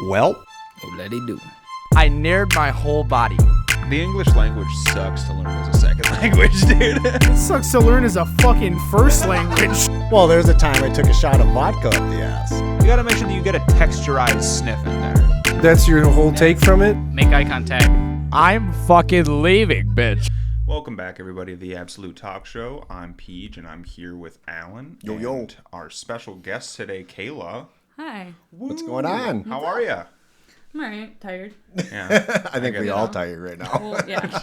Well, Let it do. I nared my whole body. The English language sucks to learn as a second language, dude. It sucks to learn as a fucking first language. Well, there's a time I took a shot of vodka up the ass. You gotta make sure that you get a texturized sniff in there. That's your whole take from it? Make eye contact. I'm fucking leaving, bitch. Welcome back, everybody, to the Absolute Talk Show. I'm Peej, and I'm here with Alan. Yo, yo. And our special guest today, Kayla. Hi. What's going on? How are ya? I'm alright. Tired. Yeah. I think we get all that. tired right now. Well, yeah.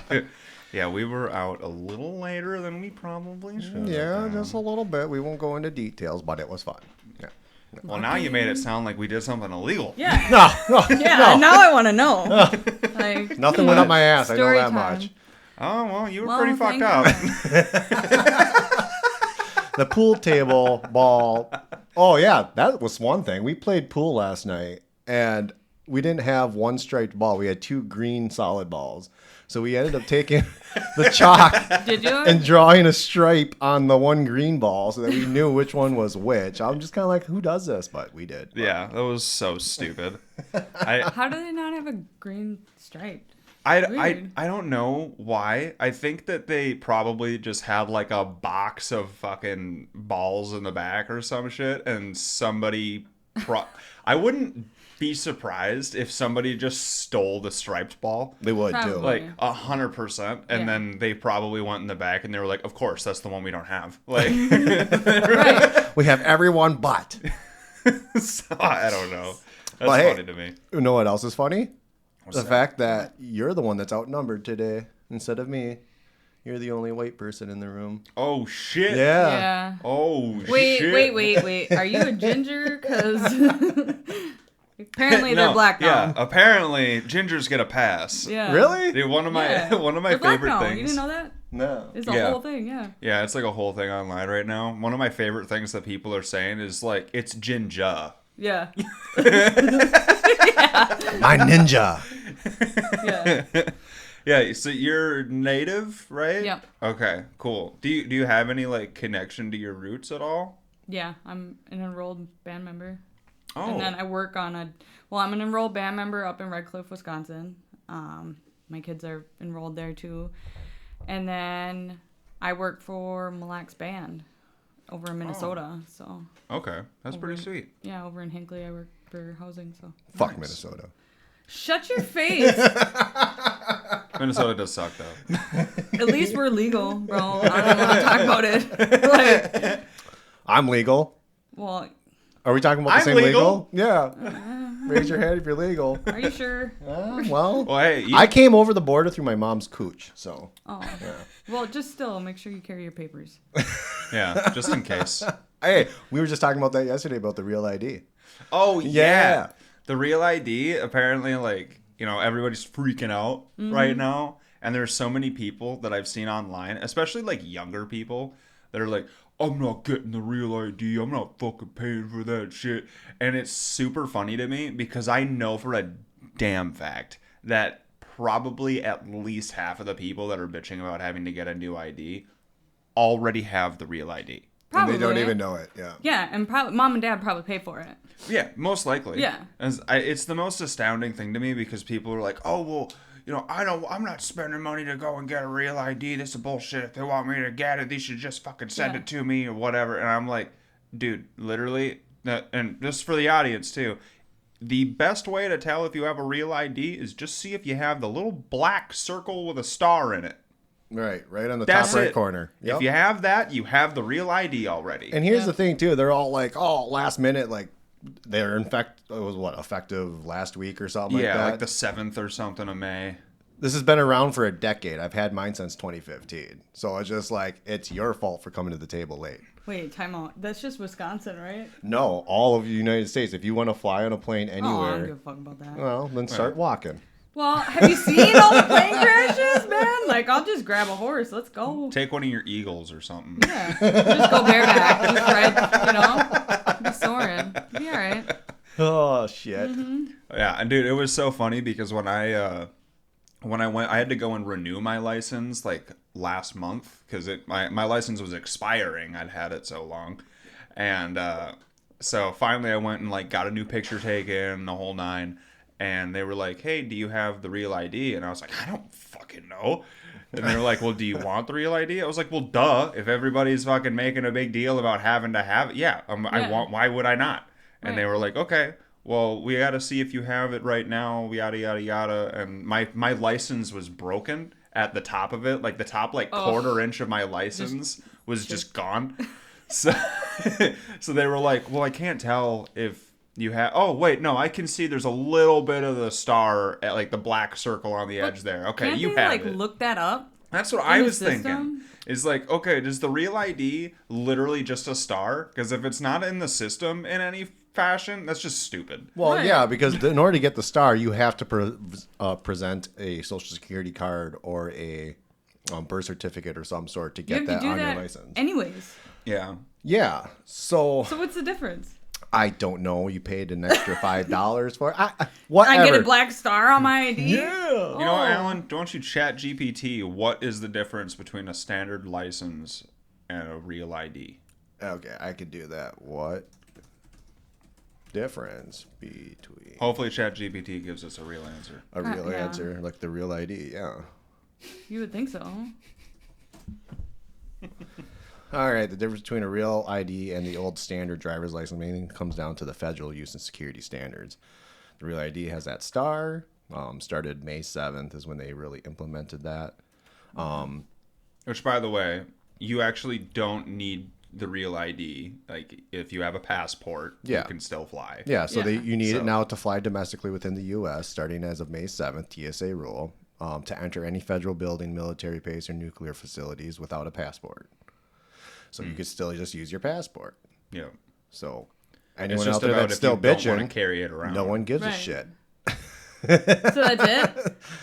Yeah, we were out a little later than we probably should. Yeah, just a little bit. We won't go into details, but it was fun. Yeah. Well, now you made it sound like we did something illegal. Yeah. No, Yeah. Now I want to know. Like, nothing went up my ass. I know Story that time. much. Oh, well, you were Well, pretty fucked thank up. The pool table ball. Oh yeah, that was one thing. We played pool last night, and we didn't have one striped ball. We had two green solid balls. So we ended up taking the chalk Did you? and drawing a stripe on the one green ball so that we knew which one was which. I'm just kind of like, who does this? But we did. Yeah, that was so stupid. How do they not have a green stripe? I Weird. don't know why. I think that they probably just had like a box of fucking balls in the back or some shit, and somebody I wouldn't be surprised if somebody just stole the striped ball. They would too. Probably. Like 100%, and Yeah. then they probably went in the back and they were like, "Of course, that's the one we don't have." Like, Right. We have everyone but. so, I don't know. That's But hey, funny to me. You know what else is funny? The that? fact that you're the one that's outnumbered today instead of me. You're the only white person in the room. Oh shit! Yeah. Yeah. Oh Wait, shit! wait. Are you a ginger? Because apparently they're No, black now. Yeah, apparently gingers get a pass. Yeah. Really? Dude, one of my Yeah. one of my They're black favorite now. things. You didn't know that? No. It's a Yeah. whole thing. Yeah. Yeah, it's like a whole thing online right now. One of my favorite things that people are saying is like, it's ginger. Yeah. My ninja. Yeah. Yeah, so you're native, right? Yep. Okay, cool. Do you have any like connection to your roots at all? Yeah. I'm an enrolled band member. Oh, And then I work on I'm an enrolled band member up in Red Cliff, Wisconsin. My kids are enrolled there too. And then I work for Mille Lacs Band over in Minnesota. So, okay, that's pretty sweet. yeah, over in Hinckley, I work for housing. So, Fuck Nice. Minnesota. shut your face. Minnesota does suck though. At least we're legal, bro. I don't want to talk about it. Like, I'm legal. well, Are we talking about the I'm same legal. Yeah. Raise your hand if you're legal. are you sure? Well, Well, hey, I came over the border through my mom's cooch, so. Oh, well, just still make sure you carry your papers. yeah, just in case. Hey, we were just talking about that yesterday about the real ID. Oh Yeah. yeah. The real ID, apparently, like, you know, everybody's freaking out right now. And there's so many people that I've seen online, especially like younger people, that are like, I'm not getting the real ID. I'm not fucking paying for that shit. And it's super funny to me because I know for a damn fact that probably at least half of the people that are bitching about having to get a new ID already have the real ID. Probably. And they don't even know it. Yeah. Yeah, and probably mom and dad probably pay for it. Yeah, most likely. Yeah. It's the most astounding thing to me because people are like, oh, well, you know, I'm not spending money to go and get a real ID. This is bullshit. If they want me to get it, they should just fucking send Yeah. it to me or whatever. And I'm like, dude, literally, and just for the audience too, the best way to tell if you have a real ID is just see if you have the little black circle with a star in it. Right on the That's top right it. corner. Yep. If you have that, you have the real ID already. And here's Yeah. the thing too, they're all like, oh, last minute, like they're effective last week or something like yeah, that. like the 7th or something of May. This has been around for a decade. I've had mine since 2015. So it's just like, it's your fault for coming to the table late. Wait, time out. That's just Wisconsin, right? No, all of the United States. If you want to fly on a plane Oh, I don't anywhere, give a fuck about that. well, then start walking. Well, have you seen all the plane crashes, man? Like, I'll just grab a horse. Let's go. Take one of your Eagles or something. Yeah. Just go bareback. Just ride, be soaring. Be all right. Oh, shit. Yeah, and dude, it was so funny because when I went, I had to go and renew my license like last month because my license was expiring. I'd had it so long, and So finally I went and like got a new picture taken, the whole nine. And they were like, hey, do you have the real ID? And I was like, I don't fucking know. And they were like, well, do you want the real ID? I was like, well, duh. If everybody's fucking making a big deal about having to have it, yeah. I want, why would I not? And they were like, okay, well, we got to see if you have it right now, yada, yada, yada. And my license was broken at the top of it. Like the top like quarter inch of my license was just gone. So, so they were like, well, I can't tell if you have. Oh wait, no, I can see there's a little bit of the star at like the black circle on the edge there. Okay, you have like it. Look that up. That's what I was thinking. Is like, okay, does the real ID literally just a star? Because if it's not in the system in any fashion, that's just stupid. Well, yeah, because in order to get the star, you have to present a social security card or a birth certificate or some sort to get that on your license. Anyways. Yeah. Yeah. So what's the difference? I don't know. You paid an extra $5 for it. Whatever. I get a black star on my ID? Yeah. You know, Alan, don't you chat GPT, what is the difference between a standard license and a real ID? Okay, I could do that. What difference between... Hopefully chat GPT gives us a real answer. A real answer, like the real ID, yeah. You would think so. All right, the difference between a real ID and the old standard driver's license mainly comes down to the federal use and security standards. The real ID has that star. Started May 7th is when they really implemented that. Which, by the way, you actually don't need the real ID. Like, if you have a passport, you can still fly. Yeah, so you need it now to fly domestically within the U.S. starting as of May 7th, TSA rule, to enter any federal building, military base, or nuclear facilities without a passport. So you could still just use your passport. Yeah. So anyone out there that's still bitching, carry it around. No one gives a shit. So that's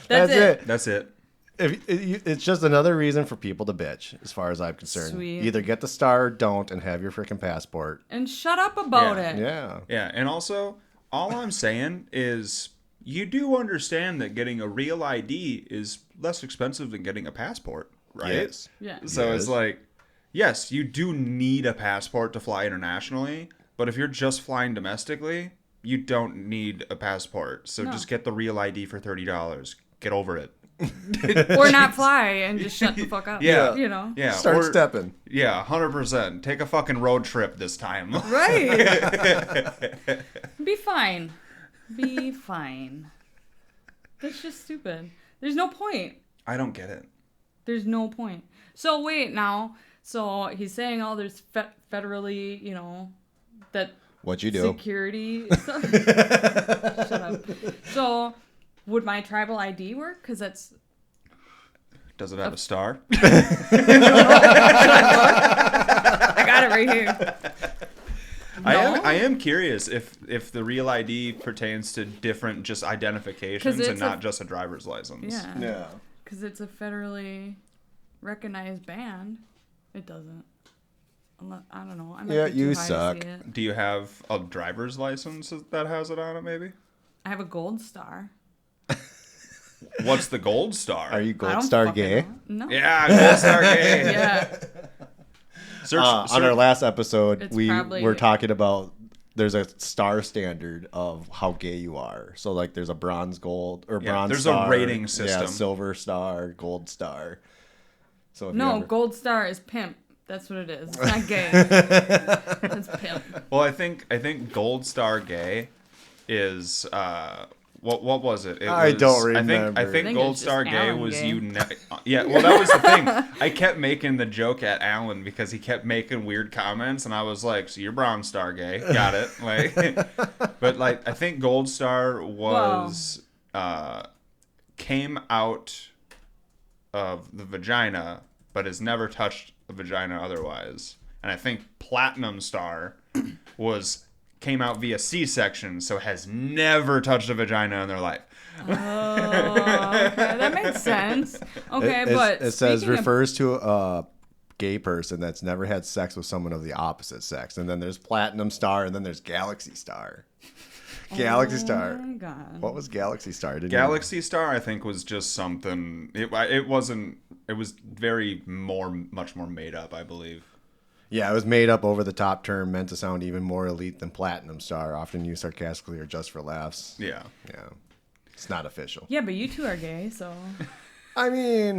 it? That's it. It's just another reason for people to bitch, as far as I'm concerned. Sweet. Either get the star or don't and have your freaking passport. And shut up about it. Yeah. Yeah, and also, all I'm saying is you do understand that getting a real ID is less expensive than getting a passport, right? Yes. Yeah. So it's like, yes, you do need a passport to fly internationally, but if you're just flying domestically, you don't need a passport. So just get the real ID for $30. Get over it. Or not fly and just shut the fuck up. Yeah. You know? Yeah. Start stepping. Yeah, 100%. Take a fucking road trip this time. Right. Be fine. Be fine. That's just stupid. There's no point. I don't get it. There's no point. So wait now. So he's saying there's federally, you know, that what you do. Security. Shut up. So would my tribal ID work? Because that's... Does it have a star? I got it right here. No? I am curious if the real ID pertains to different just identifications and not just a driver's license. Yeah. Because it's a federally recognized band. It doesn't. I don't know. You suck. Do you have a driver's license that has it on it, maybe? I have a gold star. What's the gold star? Are you gold star gay? No. Yeah, gold star gay. Yeah. On our last episode, we probably... were talking about there's a star standard of how gay you are. So like there's a bronze, gold, or bronze there's star. There's a rating system. Yeah, silver star, gold star. So gold star is pimp. That's what it is. It's not gay. It's pimp. Well, I think gold star gay is what was it? I don't remember. I think gold star gay was gay. Yeah, well that was the thing. I kept making the joke at Alan because he kept making weird comments and I was like, so you're bronze star gay. Got it. Like but like I think gold star was came out of the vagina but has never touched the vagina otherwise. And I think platinum star came out via C-section, so has never touched a vagina in their life. Oh, okay. That makes sense. Okay, but it says refers to a gay person that's never had sex with someone of the opposite sex. And then there's platinum star, and then there's galaxy star. Galaxy Star. Oh my God. What was Galaxy Star? Galaxy Star, I think, was just something. It wasn't. It was much more made up, I believe. Yeah, it was made up over the top term meant to sound even more elite than Platinum Star, often used sarcastically or just for laughs. Yeah. Yeah. It's not official. Yeah, but you two are gay, so. I mean,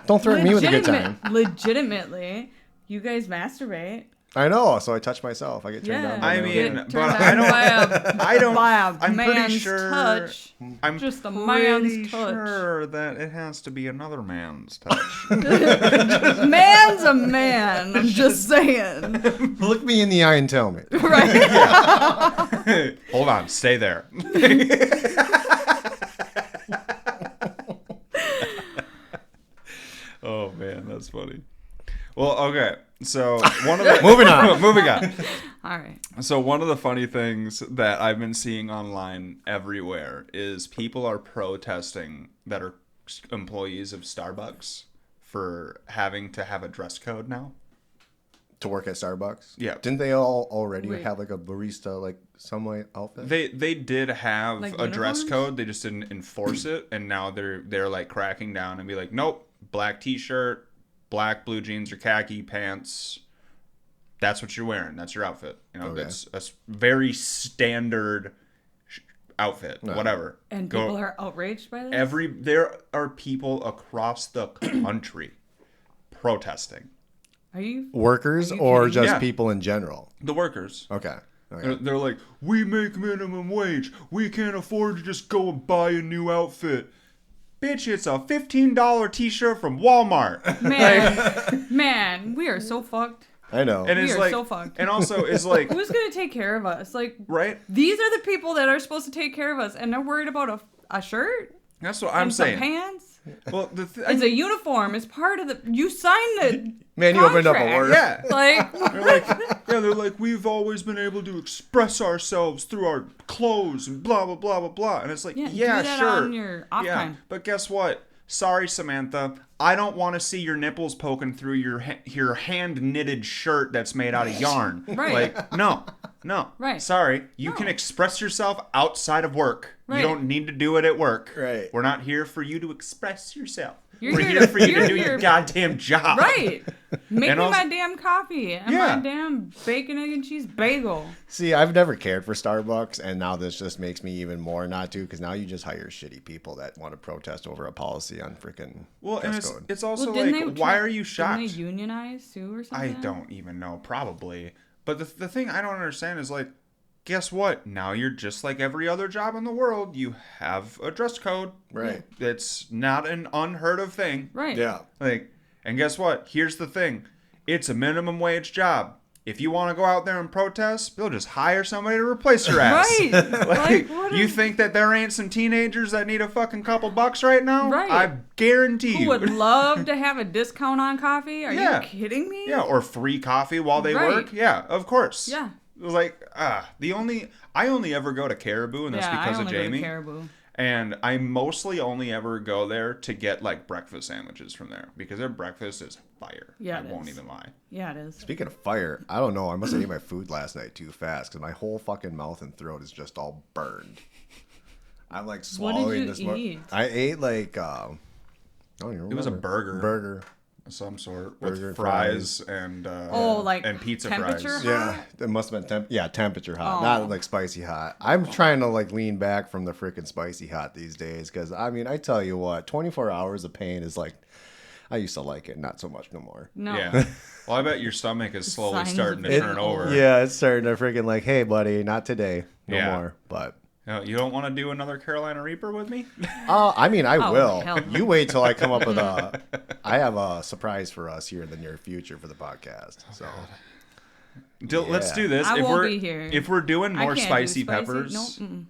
Don't threaten me with a good time. Legitimately, you guys masturbate. I know, so I touch myself. I get turned Yeah. on. by I my mean, own- Get but turned I on don't. I don't. by a I'm pretty man's sure. touch. I'm Just a pretty man's touch. sure that it has to be another man's touch. Man's a man. I'm just saying. Look me in the eye and tell me. Right? Hold on, stay there. Oh man, that's funny. Well, okay. So one of the Moving on. moving on. All right. So one of the funny things that I've been seeing online everywhere is people are protesting that are employees of Starbucks for having to have a dress code now. To work at Starbucks? Yeah. Didn't they all already Wait. have like a barista, like somewhat outfit? They did have Like a dress uniforms? code, they just didn't enforce it, and now they're like cracking down and be like, nope, black t-shirt, black blue jeans or khaki pants. That's what you're wearing. That's your outfit. You know, Okay. that's a very standard outfit. No. Whatever. And Go- people are outraged by this? there are people across the country protesting. Are you? Workers Are you or kidding? just Yeah. people in general? The workers. Okay. They're like, we make minimum wage. We can't afford to just go and buy a new outfit. Bitch, it's a $15 t-shirt from Walmart. Man, we are so fucked. I know. And We it's are like, so fucked. and also is like, Who's gonna take care of us? Like, right? these are the people that are supposed to take care of us, and they're worried about a shirt That's what I'm and some saying. pants. Well, It's a uniform. It's part of the. You signed the. Man, you opened up a contract. word. yeah. Like, They're like, we've always been able to express ourselves through our clothes and blah, blah, blah, blah, blah. And it's like, Yeah, yeah, do that sure. on your off time. But guess what? Sorry, Samantha. I don't want to see your nipples poking through your hand-knitted shirt that's made out of yarn. Right. Like, no. Right. Sorry. You No. can express yourself outside of work. Right. You don't need to do it at work. Right. We're not here for you to express yourself. You're We're here here to- for you to you're do here- your goddamn job. right. Make And me also- my damn coffee and Yeah. my damn bacon, egg, and cheese bagel. See, I've never cared for Starbucks, and now this just makes me even more not to, because now you just hire shitty people that want to protest over a policy on freaking Well, and dress it's, code. it's also Well, like, why are you shocked? Didn't they unionize too or I something? don't even know, probably. But the thing I don't understand is like, guess what? Now you're just like every other job in the world. You have a dress code. Right. It's not an unheard of thing. Right. Yeah. Like, and guess what? Here's the thing. It's a minimum wage job. If you want to go out there and protest, they'll just hire somebody to replace your ass. Right. Like, what you is- think that there ain't some teenagers that need a fucking couple bucks right now? Right. I guarantee Who you. would love to have a discount on coffee? Are Yeah. you kidding me? Yeah, or free coffee while they Right. work. Yeah, of course. Yeah. Like, I only ever go to Caribou, and that's Yeah, because I of only go to Jamie. Caribou. And I mostly only ever go there to get like breakfast sandwiches from there because their breakfast is fire. Yeah, I it won't is. even lie. Yeah, it is. Speaking of fire, I don't know. I must have ate my food last night too fast because my whole fucking mouth and throat is just all burned. I'm like What did swallowing you this. eat? I ate like I don't even remember. It was a burger. Burger. Of some sort Burger, with fries and Like and pizza temperature fries. Yeah, it must have been temperature hot, Oh. not like spicy hot. I'm trying to like lean back from the freaking spicy hot these days because I mean I tell you what, 24 hours of pain is like I used to like it, not so much no more. No. Yeah. Well, I bet your stomach is slowly Signs starting of to it. turn over. Yeah, it's starting to freaking like, hey buddy, not today, no Yeah. more. But You don't want to do another Carolina Reaper with me? I mean I Oh, will. hell no. You wait till I come up with a. I have a surprise for us here in the near future for the podcast. So Let's Yeah. do this. I if won't we're be here. if we're doing I more can't do spicy peppers, Nope. Mm-mm.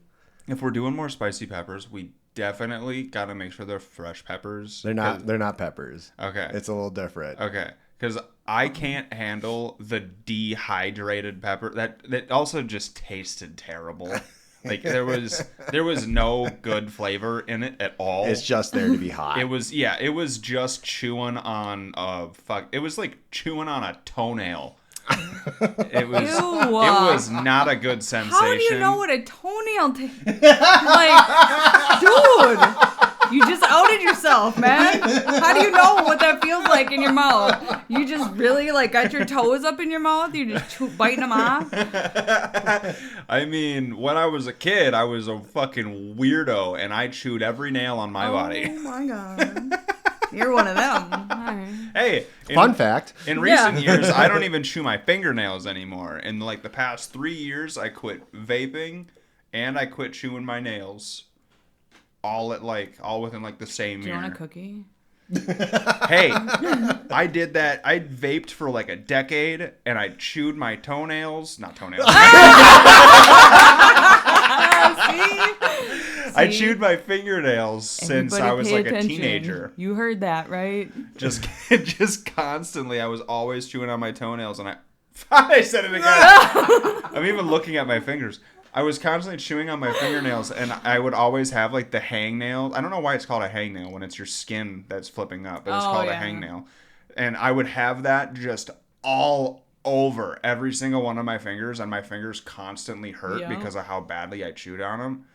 if we're doing more spicy peppers, we definitely got to make sure they're fresh peppers. they're not peppers. Okay. It's a little different. Okay, because I can't handle the dehydrated pepper. That also just tasted terrible. Like there was no good flavor in it at all. It's just there to be hot. It was just chewing on it was like chewing on a toenail. It was Ew. it was not a good sensation. How do you know what a toenail tastes like? Dude, you just outed yourself. yourself, man. How do you know what that feels like in your mouth? You just really like got your toes up in your mouth? You just biting them off? I mean, when I was a kid, I was a fucking weirdo, and I chewed every nail on my body. Oh my god. You're one of them. All right. Hey, Fun fact. in recent years, I don't even chew my fingernails anymore. In like the past 3 years, I quit vaping, and I quit chewing my nails. All within like the same Do you year. want a cookie? Hey, I did that. I vaped for like a decade, and I chewed my toenails. Not toenails. I chewed my fingernails since I was like a teenager. You heard that, right? Just constantly. I was always chewing on my toenails, and I said it again. I'm even looking at my fingers. I was constantly chewing on my fingernails, and I would always have like the hangnail. I don't know why it's called a hangnail when it's your skin that's flipping up, but it's called a hangnail. And I would have that just all over every single one of my fingers, and my fingers constantly hurt because of how badly I chewed on them.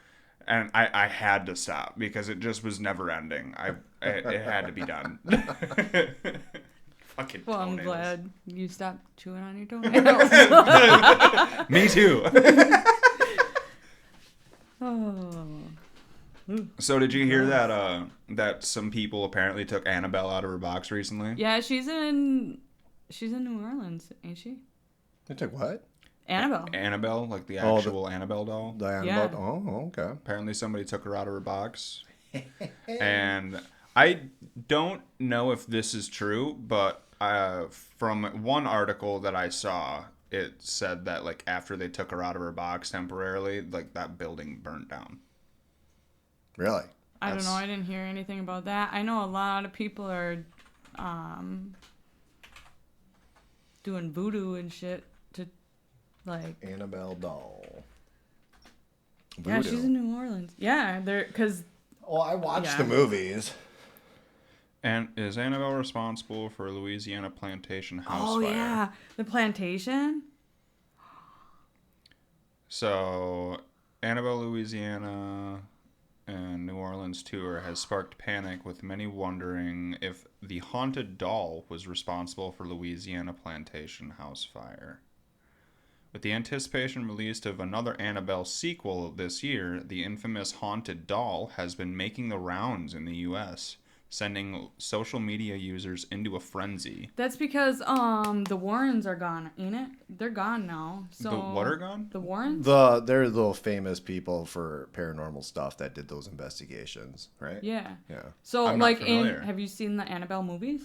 And I had to stop because it just was never ending. It had to be done. Fucking well, toenails. I'm glad you stopped chewing on your toenails. Me too. Oh. So did you hear that some people apparently took Annabelle out of her box recently? Yeah, she's in New Orleans, ain't she? They took what? Annabelle. Annabelle, like the actual Annabelle doll. The Annabelle. Yeah. Oh, okay. Apparently somebody took her out of her box. And I don't know if this is true, but from one article that I saw, it said that like after they took her out of her box temporarily, like that building burnt down. Really? I don't know. I didn't hear anything about that. I know a lot of people are doing voodoo and shit to like Annabelle doll. Voodoo. Yeah, she's in New Orleans. Yeah, they're because. Oh, I watched the movies. And is Annabelle responsible for Louisiana plantation house Oh fire? yeah, the plantation. So, Annabelle, Louisiana, and New Orleans tour has sparked panic, with many wondering if the haunted doll was responsible for Louisiana plantation house fire. With the anticipation released of another Annabelle sequel this year, the infamous haunted doll has been making the rounds in the U.S., sending social media users into a frenzy. That's because the Warrens are gone, ain't it? They're gone now. So The what are gone? The Warrens? They're the famous people for paranormal stuff that did those investigations, right? Yeah. Yeah. So I'm not like familiar. have you seen the Annabelle movies?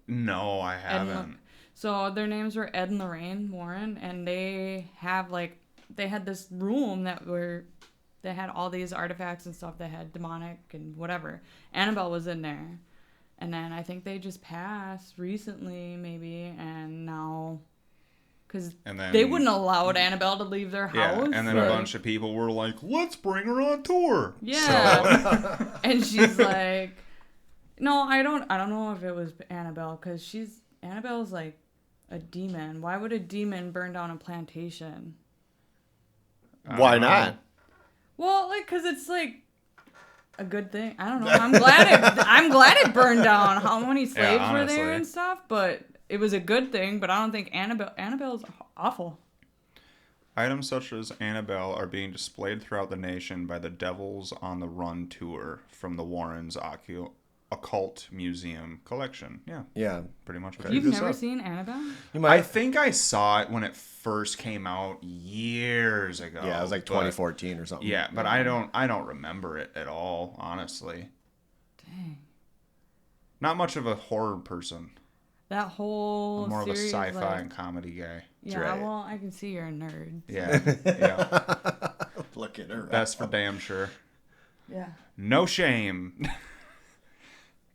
No, I haven't. So their names were Ed and Lorraine Warren, and they had this room they had all these artifacts and stuff that had demonic and whatever. Annabelle was in there. And then I think they just passed recently, maybe, and now... Because they wouldn't allow Annabelle to leave their house. Yeah, and then a bunch of people were like, let's bring her on tour. Yeah. So. And she's like... No, I don't know if it was Annabelle, because Annabelle's like a demon. Why would a demon burn down a plantation? Why not? Well, like, cause it's like a good thing. I don't know. I'm glad it burned down. How many slaves were there and stuff? But it was a good thing. But I don't think Annabelle's awful. Items such as Annabelle are being displayed throughout the nation by the Devils on the Run tour from the Warrens Occult Museum collection. Yeah, pretty much. You've never seen Annabelle? I think I saw it when it first came out years ago. Yeah, it was like 2014 or something. Yeah, but I don't remember it at all, honestly. Dang. Not much of a horror person. That whole I'm more of a series, sci-fi and comedy guy. Yeah, right. well, I can see you're a nerd. Yeah. Look at her. That's for damn sure. Yeah. No shame.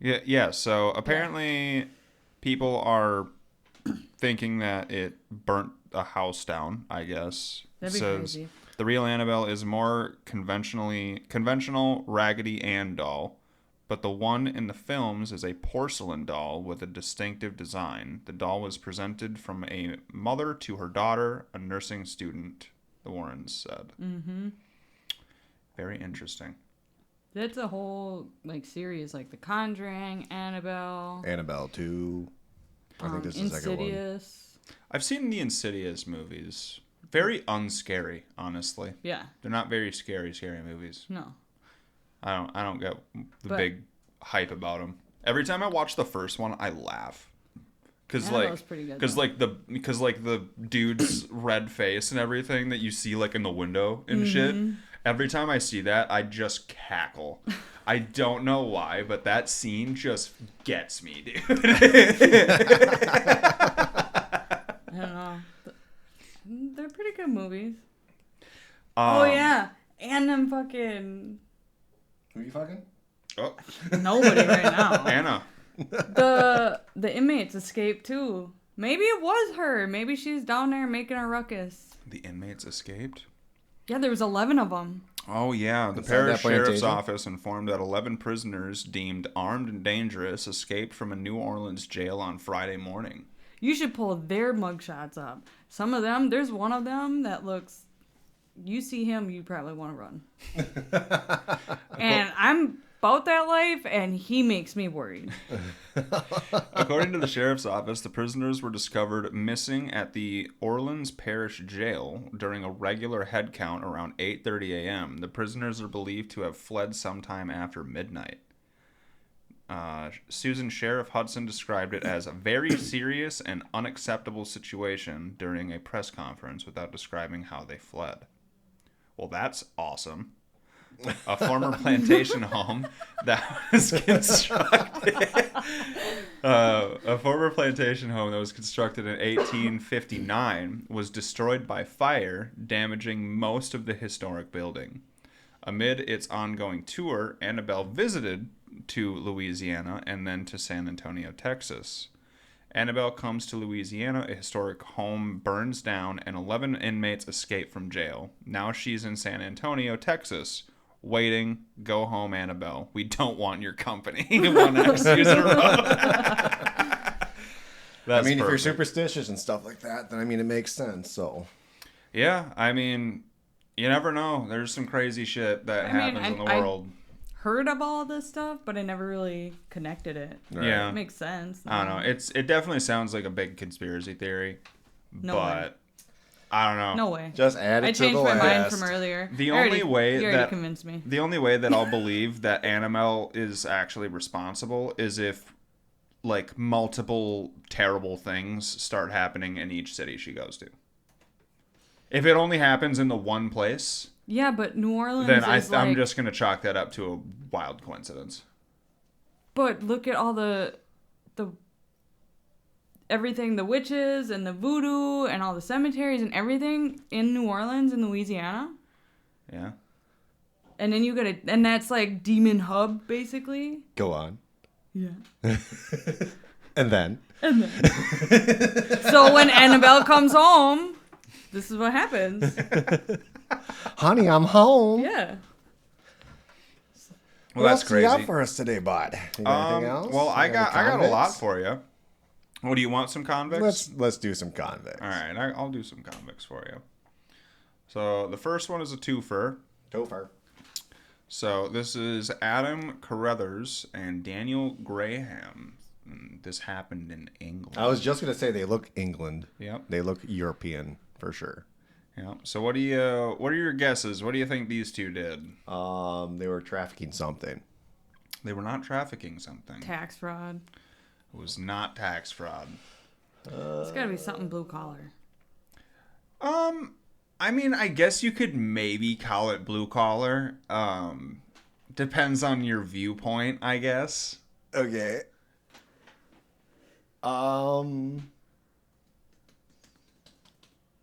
Yeah, so apparently people are thinking that it burnt a house down, I guess. That'd be crazy. The real Annabelle is more conventional Raggedy Ann doll, but the one in the films is a porcelain doll with a distinctive design. The doll was presented from a mother to her daughter, a nursing student, the Warrens said. Mm-hmm. Very interesting. That's a whole like series, like The Conjuring, Annabelle, Annabelle 2. I think this is the second one. Insidious. I've seen the Insidious movies. Very unscary, honestly. Yeah. They're not very scary movies. No. I don't get the But- big hype about them. Every time I watch the first one, I laugh. Cause Annabelle's pretty good, cause though. like the dude's red face and everything that you see like in the window and shit. Every time I see that, I just cackle. I don't know why, but that scene just gets me, dude. I don't know. They're pretty good movies. Um, Oh yeah, and them fucking Who you fucking? Oh, nobody right now. Anna. The inmates escaped too. Maybe it was her. Maybe she's down there making a ruckus. The inmates escaped? Yeah, there was 11 of them. Oh, yeah. The Inside parish that sheriff's plantation? office informed that 11 prisoners deemed armed and dangerous escaped from a New Orleans jail on Friday morning. You should pull their mugshots up. Some of them, there's one of them that looks. You see him, you probably want to run. And I'm about that life, and he makes me worried. According to the sheriff's office, the prisoners were discovered missing at the Orleans Parish Jail during a regular head count around 8:30 a.m. The prisoners are believed to have fled sometime after midnight. Susan Sheriff Hudson described it as a very serious and unacceptable situation during a press conference without describing how they fled. Well, that's awesome. A former plantation home that was constructed. A former plantation home that was constructed in 1859 was destroyed by fire, damaging most of the historic building. Amid its ongoing tour, Annabelle visited to Louisiana and then to San Antonio, Texas. Annabelle comes to Louisiana, a historic home burns down, and 11 inmates escape from jail. Now she's in San Antonio, Texas, waiting. Go home, Annabelle. We don't want your company. One X user I That's mean, if you're perfect. superstitious and stuff like that, then I mean, it makes sense. So, Yeah, I mean, you never know. There's some crazy shit that happens in the world. Heard of all this stuff, but I never really connected it. Yeah. It makes sense. I don't know. It definitely sounds like a big conspiracy theory, No but way. I don't know. No way. just add it I to the changed my mind list. from earlier. The You only way you already that- convinced me. The only way that I'll believe that Annabelle is actually responsible is if like multiple terrible things start happening in each city she goes to. If it only happens in the one place, Yeah, but New Orleans then is like. I'm just going to chalk that up to a wild coincidence. But look at all the everything, the witches and the voodoo and all the cemeteries and everything in New Orleans and Louisiana. Yeah. And then you gotta, and that's like demon hub basically. Go on. Yeah. And then. So when Annabelle comes home, this is what happens. Honey, I'm home. Yeah. Well, What that's else do you got crazy. for us today, bud? You got anything else? Well, I You got any a lot convicts? for you. What do you want? Some convicts? Let's do some convicts. All right, I'll do some convicts for you. So the first one is a twofer. Topher. So this is Adam Carruthers and Daniel Graham. And this happened in England. I was just gonna say they look England. Yep. They look European for sure. Yeah. So what are your guesses? What do you think these two did? They were trafficking something. They were not trafficking something. Tax fraud. It was not tax fraud. It's gotta be something blue collar. I mean, I guess you could maybe call it blue collar. Depends on your viewpoint, I guess. Okay.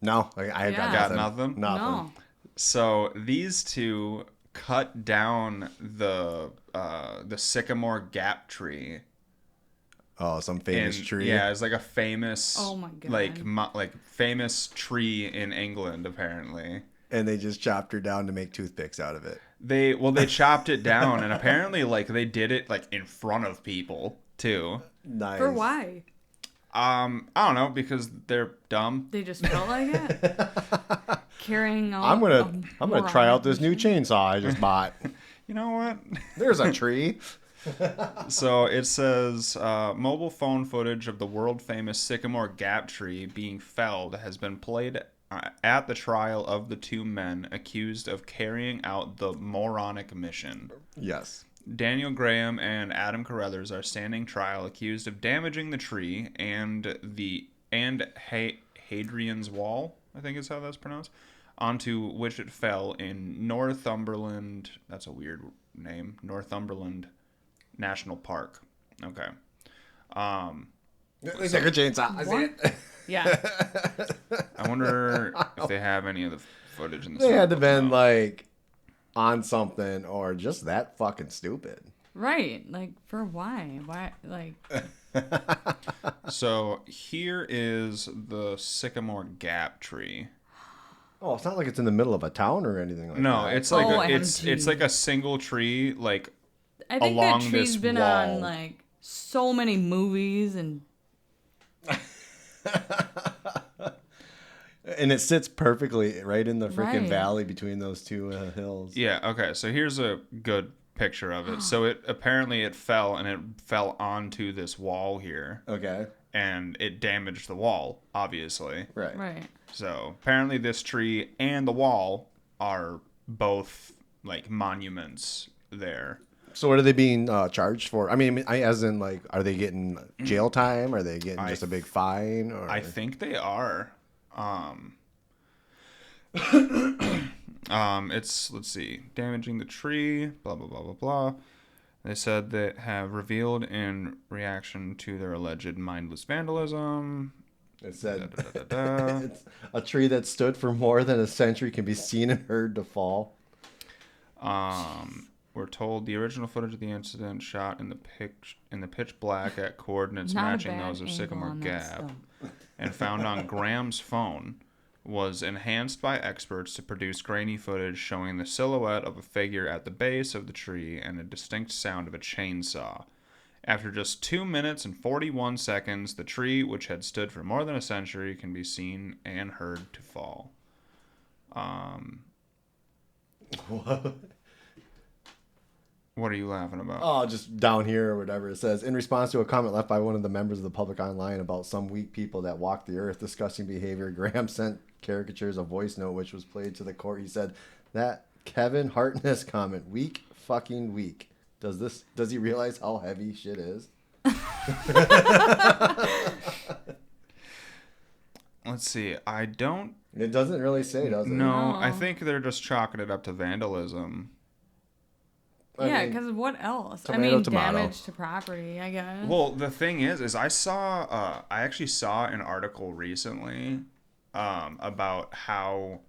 No, I got Yeah. nothing. Got nothing? No. So these two cut down the sycamore gap tree. Oh, some famous in- tree. Yeah, it's like a famous, Oh my God. like famous tree in England. Apparently, And they just chopped her down to make toothpicks out of it. they chopped it down, and apparently, like they did it like in front of people too. Nice. For why? I don't know, because they're dumb. They just felt like it. Carrying on. I'm gonna try out this new chainsaw I just bought. You know what? There's a tree. So it says mobile phone footage of the world famous Sycamore Gap tree being felled has been played at the trial of the two men accused of carrying out the moronic mission. Yes. Daniel Graham and Adam Carruthers are standing trial accused of damaging the tree and Hadrian's Wall, I think is how that's pronounced, onto which it fell in Northumberland. That's a weird name. Northumberland National Park. Okay. Looks like a chainsaw. I see it. Yeah. I wonder if they have any of the footage in the They had to been now. like on something or just that fucking stupid. Right. Like, for why? Why? Like, So here is the Sycamore Gap tree. Oh, it's not like it's in the middle of a town or anything like that. No, it's like Oh, it's empty. like a single tree, like I think along that tree's this been wall. on, like, so many movies and. And it sits perfectly right in the freaking Right. valley between those two hills. Yeah, okay. So here's a good picture of it. So it fell and it fell onto this wall here Okay. and it damaged the wall, obviously. Right. Right. So apparently this tree and the wall are both like monuments there. So what are they being charged for? I mean, as in like, are they getting jail time? Are they getting just a big fine? Or I think they are. It's, let's see, damaging the tree, blah, blah, blah, blah, blah. They said they have revealed in reaction to their alleged mindless vandalism. it said Da, da, da, da, da. it's a tree that stood for more than a century can be seen and heard to fall. We're told the original footage of the incident shot in the pitch black at coordinates Not a matching bad those of angle Sycamore on that Gap stump. and found on Graham's phone was enhanced by experts to produce grainy footage showing the silhouette of a figure at the base of the tree and a distinct sound of a chainsaw. After just 2 minutes and 41 seconds, the tree, which had stood for more than a century, can be seen and heard to fall. What are you laughing about? Oh, just down here or whatever. It says, in response to a comment left by one of the members of the public online about some weak people that walk the earth, discussing behavior, Graham sent caricatures a voice note which was played to the court. He said, that Kevin Hartness comment, weak, fucking weak. Does he realize how heavy shit is? Let's see. I don't It doesn't really say, does it? know. No. I think they're just chalking it up to vandalism. I Yeah, mean, because what else? I tomato, mean, tomato. damage to property, I guess. Well, the thing is I actually saw an article recently about how,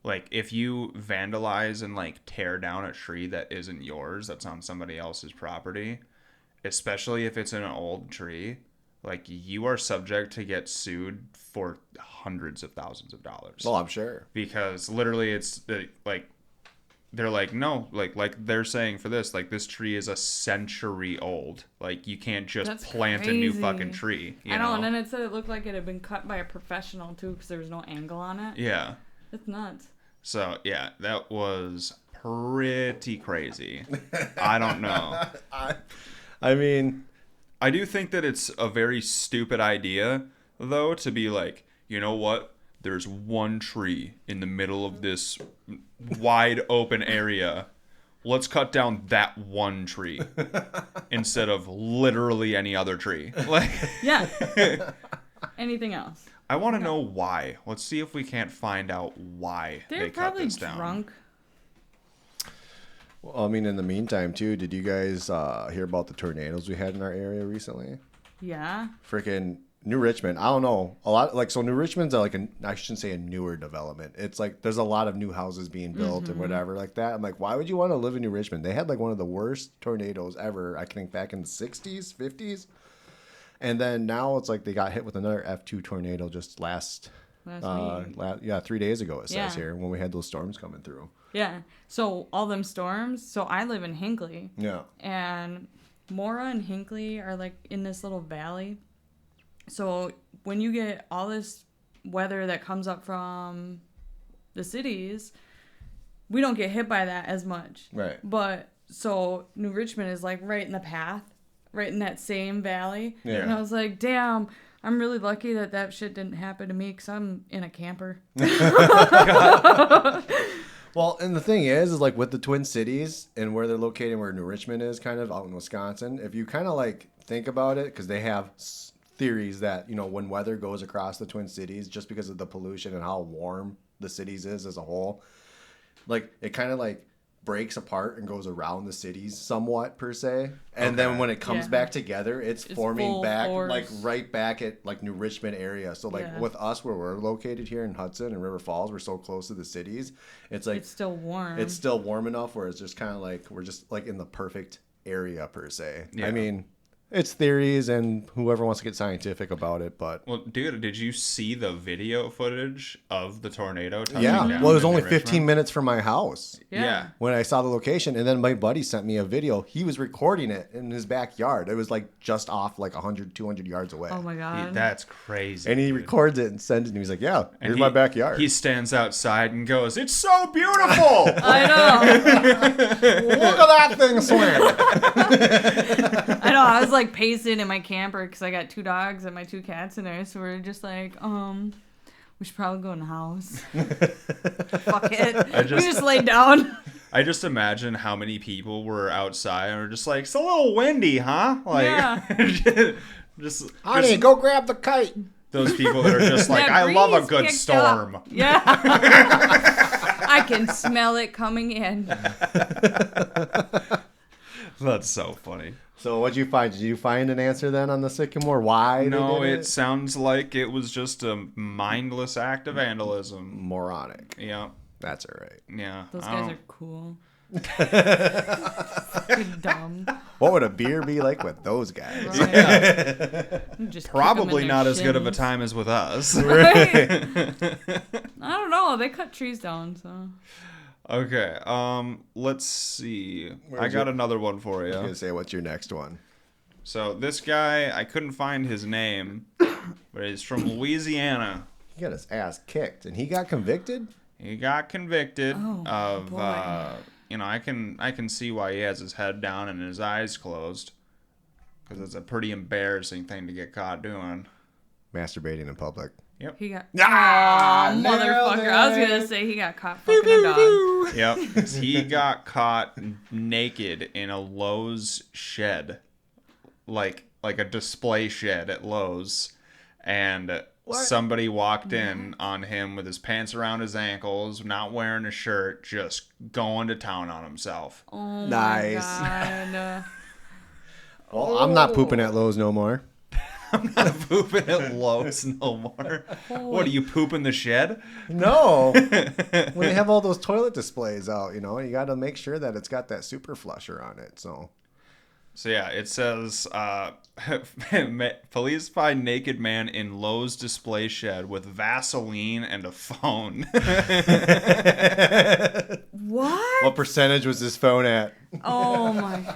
like, if you vandalize and, like, tear down a tree that isn't yours, that's on somebody else's property, especially if it's an old tree, like, you are subject to get sued for hundreds of thousands of dollars. Well, I'm sure. Because literally it's like they're like, no, like they're saying for this, like, this tree is a century old, like, you can't just That's plant a new crazy. fucking tree, you I know, know? and then it said it looked like it had been cut by a professional, too, because there was no angle on it. Yeah, It's nuts. so yeah, that was pretty crazy. I don't know. I mean, I do think that it's a very stupid idea, though, to be like, you know what, there's one tree in the middle of this wide open area. Let's cut down that one tree instead of literally any other tree. Like, Yeah. Anything else? I want to know why. Let's see if we can't find out why They're they cut probably this down. drunk. well, I mean, in the meantime, too, did you guys hear about the tornadoes we had in our area recently? Yeah. Freaking New Richmond. I don't know. A lot, like, so New Richmond's like I shouldn't say a newer development. It's like there's a lot of new houses being built and whatever like that. I'm like, why would you want to live in New Richmond? They had like one of the worst tornadoes ever, I think, back in the 60s, 50s. And then now it's like they got hit with another F2 tornado just last week. 3 days ago, it says Yeah. here, when we had those storms coming through. Yeah. So all them storms. So I live in Hinckley, Yeah. and Mora and Hinckley are like in this little valley. So when you get all this weather that comes up from the cities, we don't get hit by that as much. Right. But so New Richmond is like right in the path, right in that same valley. Yeah. And I was like, damn, I'm really lucky that shit didn't happen to me because I'm in a camper. Well, and the thing is like with the Twin Cities and where they're located, where New Richmond is kind of out in Wisconsin, if you kind of like think about it, because they have theories that, when weather goes across the Twin Cities, just because of the pollution and how warm the cities is as a whole, like it kind of like breaks apart and goes around the cities somewhat per se, and then when it comes back together, it's forming back force. like right back at like New Richmond area. So like with us where we're located here in Hudson and River Falls, we're so close to the cities, it's like It's still warm. it's still warm enough where it's just kind of like we're just like in the perfect area per se. Yeah. I mean, it's theories and whoever wants to get scientific about it, but Well, dude, did you see the video footage of the tornado touching yeah. down Well, it was in only Richmond? 15 minutes from my house Yeah. when I saw the location, and then my buddy sent me a video. He was recording it in his backyard. It was like just off like 100, 200 yards away. Oh my god. That's crazy. And he dude. records it and sends it, and he's like, "Yeah, And here's my backyard." He stands outside and goes, "It's so beautiful." I know. Look at that thing swim. I know. I was like pacing in my camper because I got 2 dogs and my 2 cats in there. So we're just like, we should probably go in the house. Fuck it. We just laid down. I just imagine how many people were outside and were just like, "It's a little windy, huh?" Like, Yeah. just Honey, go grab the kite. those people that are just like, That "I love a breeze good kicked storm." up. Yeah. I can smell it coming in. That's so funny. So what'd you find? Did you find an answer then on the sycamore? Why? they No, did it sounds like it was just a mindless act of vandalism. moronic. Yeah, That's all right. yeah. Those I guys don't- are cool. Fucking dumb. What would a beer be like with those guys? Right. Yeah, Just probably not as good of a time as with us. Right? I don't know. They cut trees down, so. Okay, let's see. I Where's got your- another one for I was you. gonna say, what's your next one? So this guy, I couldn't find his name, but he's from Louisiana. He got his ass kicked, and he got convicted. He got convicted Oh, of, boy. I can see why he has his head down and his eyes closed, because it's a pretty embarrassing thing to get caught doing. Masturbating in public. He got. Ah, Oh, nailed motherfucker. I was it. going to say he got caught fucking a dog. Yep, he got caught naked in a Lowe's shed, like a display shed at Lowe's, and somebody walked in on him with his pants around his ankles, not wearing a shirt, just going to town on himself. Oh, Nice. my God. Well, I'm not pooping at Lowe's no more. I'm not pooping at Lowe's no more. What, are you pooping the shed? No. When they have all those toilet displays out, you got to make sure that it's got that super flusher on it. So Yeah, it says, police find naked man in Lowe's display shed with Vaseline and a phone. What? what percentage was his phone at? Oh, my.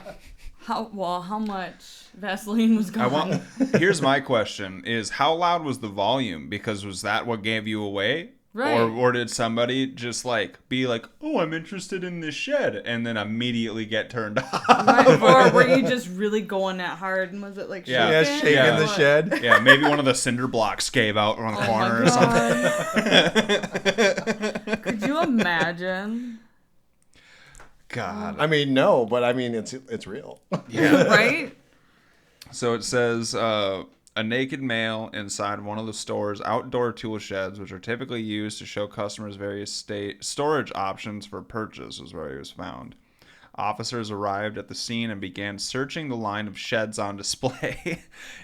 How much Vaseline was gone? Here's my question: is how loud was the volume? Because was that what gave you away? Right. Or did somebody just be like, "Oh, I'm interested in this shed," and then immediately get turned off? Right, or were you just really going that hard? And was it like shaking? Yeah, shaking Yeah. the shed. Yeah, maybe one of the cinder blocks gave out on the corner or something. Could you imagine? God. I mean, no, but I mean, it's real. Yeah. Right? So it says a naked male inside one of the store's outdoor tool sheds, which are typically used to show customers various storage options for purchase, is where he was found. Officers arrived at the scene and began searching the line of sheds on display.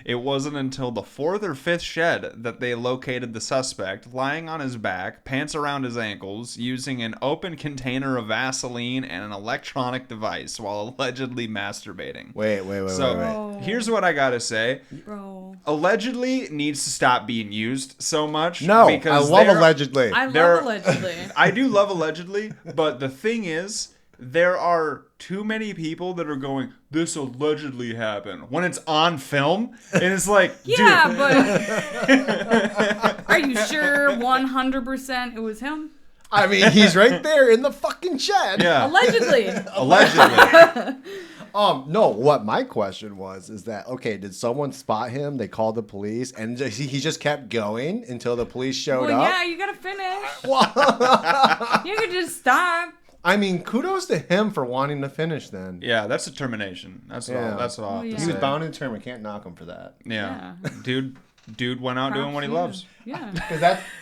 It wasn't until the 4th or 5th shed that they located the suspect lying on his back, pants around his ankles, using an open container of Vaseline and an electronic device while allegedly masturbating. Wait. So here's what I gotta say. Bro. Allegedly needs to stop being used so much. No, because I love there- allegedly. I There- love allegedly. I do love allegedly, but the thing is, there are too many people that are going, "This allegedly happened," when it's on film, and it's like, Yeah, dude, but are you sure 100% it was him? I mean, he's right there in the fucking shed. Yeah. Allegedly. Allegedly. No, what my question was is that, okay, did someone spot him? They called the police and he just kept going until the police showed Well, up? yeah, you gotta finish. You could just stop. I mean, kudos to him for wanting to finish then. Yeah, that's determination. That's all. Yeah. That's all. I have to yeah. He was say. bound and determined. Can't knock him for that. Yeah. Dude went out doing what he loves. Yeah.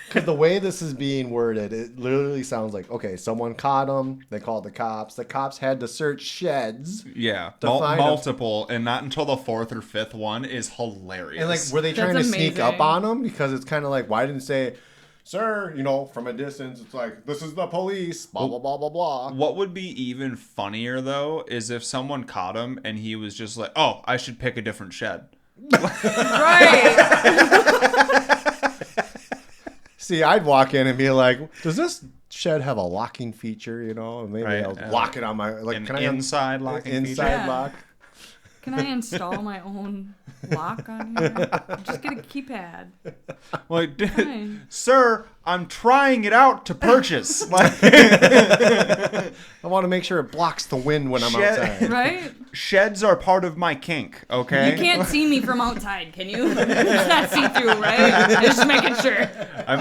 Because the way this is being worded, it literally sounds like, okay, someone caught him. They called the cops. The cops had to search sheds. Yeah, To find multiple, and not until the fourth or fifth one is hilarious. And like, were they trying That's to sneak amazing. up on him? Because it's kind of like, why didn't say, sir, from a distance, it's like, this is the police, blah, blah, blah, blah, blah. What would be even funnier though is if someone caught him and he was just like, "Oh, I should pick a different shed." Right. See, I'd walk in and be like, does this shed have a locking feature? And maybe Right, I'll lock it on my An can I inside locking inside feature. Yeah. lock? Can I install my own lock on here? Just get a keypad. Like, Fine. sir, I'm trying it out to purchase. Like, I want to make sure it blocks the wind when I'm Shed- outside. Right? sheds are part of my kink. Okay. You can't see me from outside, can you? It's not see-through, right? Just making sure. I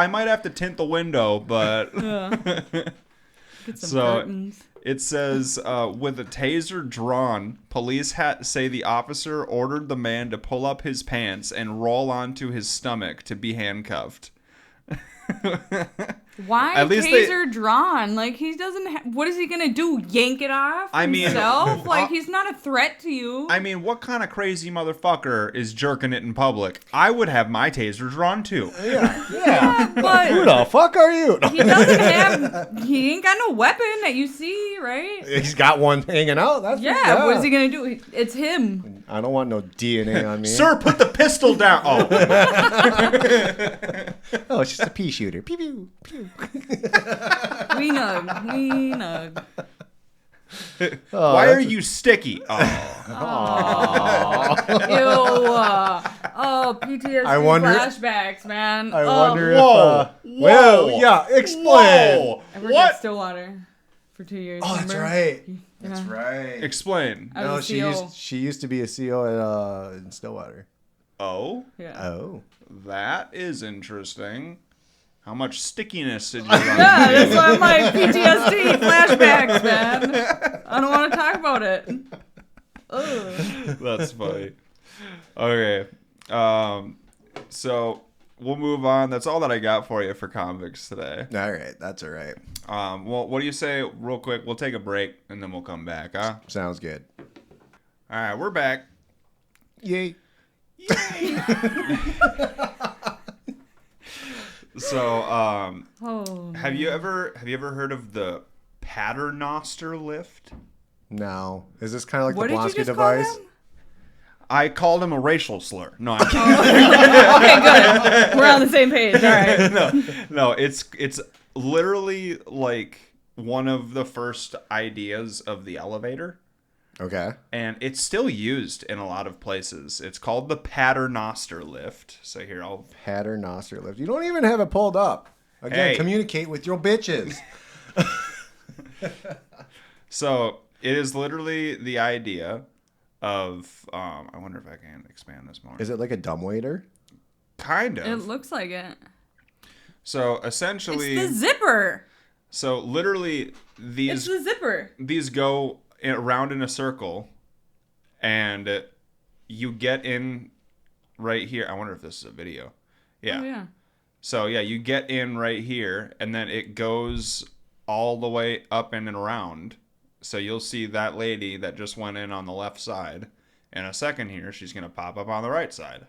might have to tint the window, but Get some So- curtains. it says with a taser drawn, police say the officer ordered the man to pull up his pants and roll onto his stomach to be handcuffed. Why At least they- taser drawn? Like, he doesn't what is he gonna do? Yank it off I mean, himself? Like, he's not a threat to you. I mean, what kind of crazy motherfucker is jerking it in public? I would have my taser drawn too. Yeah. Who but the fuck are you? he doesn't have he ain't got no weapon that you see, right? He's got one hanging out. That's Yeah, what is he gonna do? It's him. I don't want no DNA on me. Sir, put the pistol down. Oh, Oh, it's just a pea shooter. Pew pew pew. We nug. why are you sticky? Oh, Ew. PTSD I wonder- flashbacks, man. I wonder whoa, if. Well, yeah. Explain. whoa. I worked What? at Stillwater for 2 years. Oh, that's remember? right. Yeah. That's right. Explain. I No, was a CO. she used to be a CO in Stillwater. Oh, Yeah. Oh. that is interesting. How much stickiness did you run Yeah, into? that's why I'm like PTSD flashbacks, man. I don't want to talk about it. Ugh. That's funny. Okay. So we'll move on. That's all that I got for you for convicts today. All right. That's all right. Well, what do you say real quick? We'll take a break and then we'll come back, huh? Sounds good. All right, we're back. Yay. So, Oh. have you ever heard of the Paternoster lift? No. Is this kind of like What the did you Blonsky just device? call them? I called him a racial slur. No, I'm kidding. Okay, good. We're on the same page. All right. No, it's literally like one of the first ideas of the elevator. Okay. And it's still used in a lot of places. It's called the Paternoster lift. So here, I'll... Paternoster lift. You don't even have it pulled up. Again, Hey. communicate with your bitches. So it is literally the idea of... I wonder if I can expand this more. Is it like a dumbwaiter? Kind of. It looks like it. So It's essentially... the zipper. So literally, It's these the zipper. go around in a circle, and you get in right here. I wonder if this is a video. Yeah. Oh, yeah. So yeah, you get in right here, and then it goes all the way up and around. So you'll see that lady that just went in on the left side. In a second here, she's gonna pop up on the right side.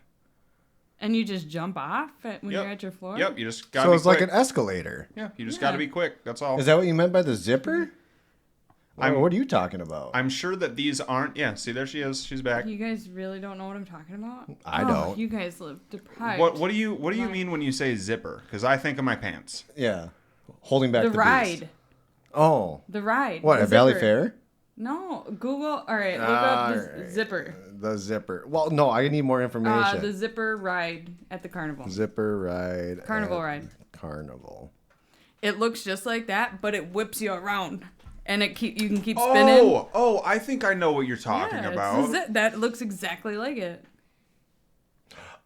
And you just jump off when Yep. you're at your floor? Yep, you just gotta So be it's quick. like an escalator. Yeah, you just Yeah. gotta be quick. That's all. Is that what you meant by the zipper? What are you talking about? I'm sure that these aren't. Yeah, see, there she is. She's back. You guys really don't know what I'm talking about? I Oh, don't. You guys live deprived. What do you mean when you say zipper? Because I think of my pants. Yeah. Holding back The the ride. beast. Oh. The ride. What, The at Valley zipper. Fair? No. Google. All right. Look up the Alright. zipper. The zipper. Well, no, I need more information. The zipper ride at the carnival. Zipper ride. Carnival at ride. Carnival. It looks just like that, but it whips you around, and you can keep spinning. Oh, I think I know what you're talking about. That looks exactly like it.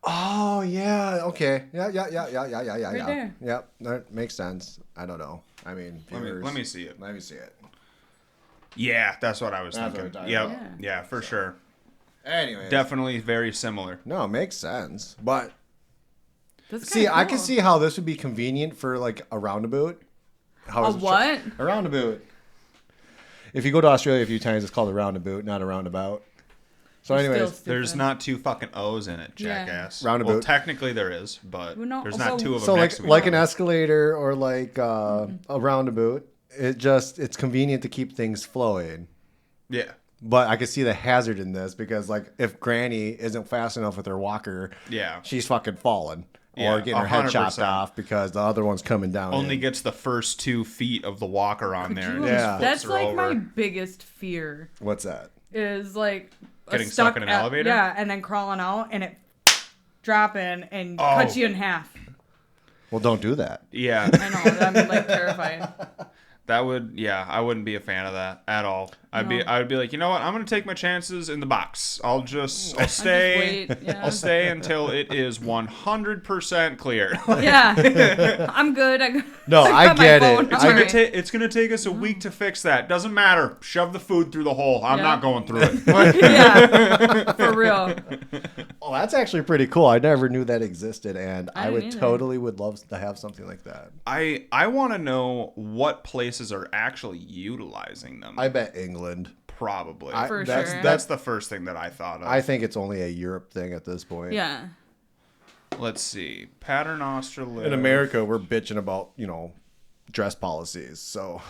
Oh yeah, okay, yeah. Right there. Yep, that makes sense. I don't know. I mean, Let me see it. Let me see it. Yeah, that's what I was That's thinking. what I'm Yep. talking Yeah, for sure. Anyways, Definitely very similar. no, it makes sense. But That's see, kinda I cool. can see how this would be convenient for like a roundabout. How A is it what? A roundabout. If you go to Australia a few times, it's called a roundabout, not a roundabout. So, You're anyways, still There's stupid. not 2 fucking O's in it, Yeah. jackass. Roundabout. Well, technically there is, but Well, no, there's so- not 2 of them so next like to each like an other. escalator or like a roundabout, it's convenient to keep things flowing. Yeah. But I could see the hazard in this because like if Granny isn't fast enough with her walker, Yeah. she's fucking falling Yeah, or getting her head chopped 100%. off because the other one's coming down. Only in. gets the first 2 feet of the walker on there. and Yeah. just flips That's her like over. my biggest fear What's that? is like Getting stuck in an elevator? Yeah, and then crawling out and it dropping and Oh. cuts you in half. Well, don't do that. Yeah. I know. I'm like terrified. That would, yeah, I wouldn't be a fan of that at all. I would be like, you know what? I'm gonna take my chances in the box. I'll stay. wait, yeah. I'll stay until it is 100% clear. Yeah, I'm good. No, I got my get phone. it. I'm alright. It's gonna take us a week to fix that. Doesn't matter. Shove the food through the hole. I'm Yeah. not going through it. Yeah, for real. Oh, that's actually pretty cool. I never knew that existed, and I I would didn't either. totally would love to have something like that. I want to know what places are actually utilizing them. I bet England. Probably. For that's, sure. That's the first thing that I thought of. I think it's only a Europe thing at this point. Yeah. Let's see. Paternoster live. In America, we're bitching about, dress policies. So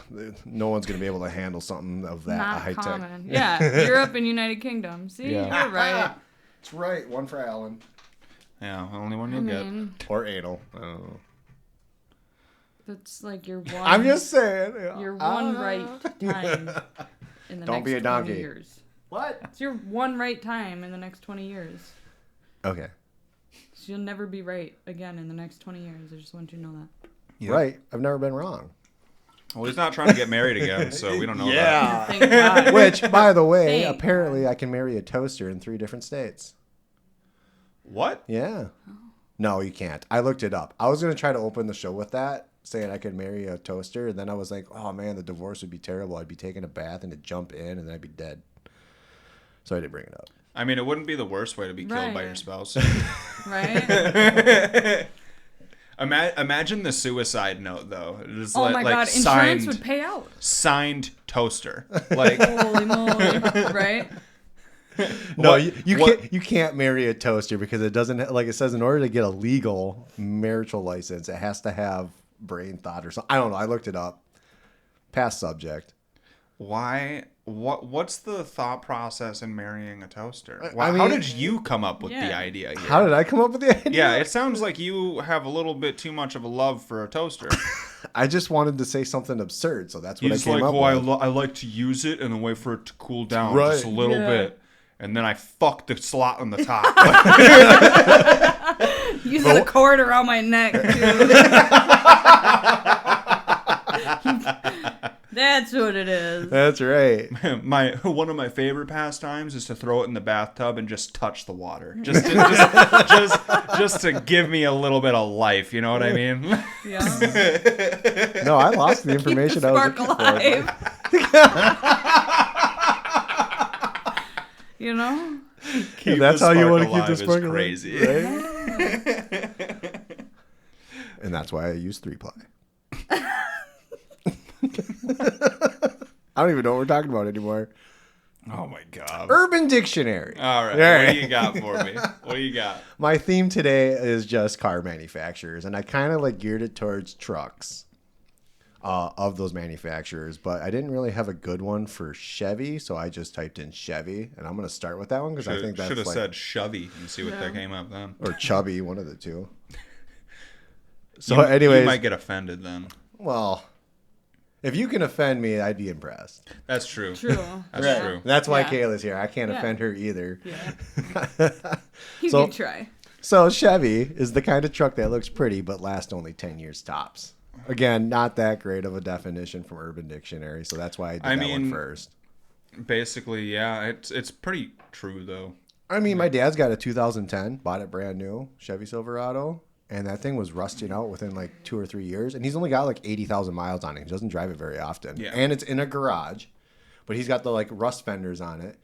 no one's going to be able to handle something of that Not high common. tech. Yeah, Europe and United Kingdom. See, Yeah. you're right. That's right. One for Alan. Yeah, only one I you'll get. mean, Or anal. I don't know. that's like your one. I'm just saying. your one right time in the Don't next be a 20 donkey. years. What? It's your one right time in the next 20 years. Okay. So you'll never be right again in the next 20 years. I just want you to know that. Yep. Right. I've never been wrong. Well, he's not trying to get married again, so we don't know that. Thank God. Which, by the way, Thank apparently I can marry a toaster in 3 different states. What? Yeah. No, you can't. I looked it up. I was going to try to open the show with that, saying I could marry a toaster. And then I was like, oh, man, the divorce would be terrible. I'd be taking a bath and it'd jump in and then I'd be dead. So I didn't bring it up. I mean, it wouldn't be the worst way to be killed by Right. your spouse. Right? Imagine the suicide note, though. Just Oh like, my like God. signed, Insurance would pay out. signed toaster. Like, Holy moly. Right? No, What- you can't marry a toaster because it doesn't, like it says, in order to get a legal marital license, it has to have brain thought or something. I don't know. I looked it up. Past subject. why? What's the thought process in marrying a toaster? I How mean- did you come up with the Yeah. idea here? How did I come up with the idea? Yeah, it sounds like you have a little bit too much of a love for a toaster. I just wanted to say something absurd, so that's what He's I came like, up well, with. I like to use it and then wait for it to cool down Right. just a little Yeah. bit. And then I fuck the slot on the top. Use the cord around my neck, too. That's what it is. That's right. One of my favorite pastimes is to throw it in the bathtub and just touch the water. Just to give me a little bit of life, you know what I mean? Yeah. No, I lost the information I was Spark looking for. alive. You know? Keep That's the how you spark want to keep alive the is spark alive, crazy. right? And that's why I use 3-ply. I don't even know what we're talking about anymore. Oh my god. Urban Dictionary. All right. All What right. do you got for me? What do you got? My theme today is just car manufacturers, and I kind of like geared it towards trucks of those manufacturers, but I didn't really have a good one for Chevy, so I just typed in Chevy, and I'm going to start with that one because I think that's Should have like, said Chevy and see what that came up then. or Chubby, one of the two. So, You anyways, might get offended then. well, if you can offend me, I'd be impressed. That's true. True. That's true. That's why Yeah. Kayla's here. I can't Yeah. offend her either. Yeah. You So- could try. So Chevy is the kind of truck that looks pretty but lasts only 10 years tops. again, not that great of a definition from Urban Dictionary, so that's why I did that one first. Basically, yeah, it's pretty true though. I mean, my dad's got a 2010, bought it brand new, Chevy Silverado, and that thing was rusting out within like 2 or 3 years, and he's only got like 80,000 miles on it. He doesn't drive it very often. Yeah. And it's in a garage, but he's got the like rust fenders on it.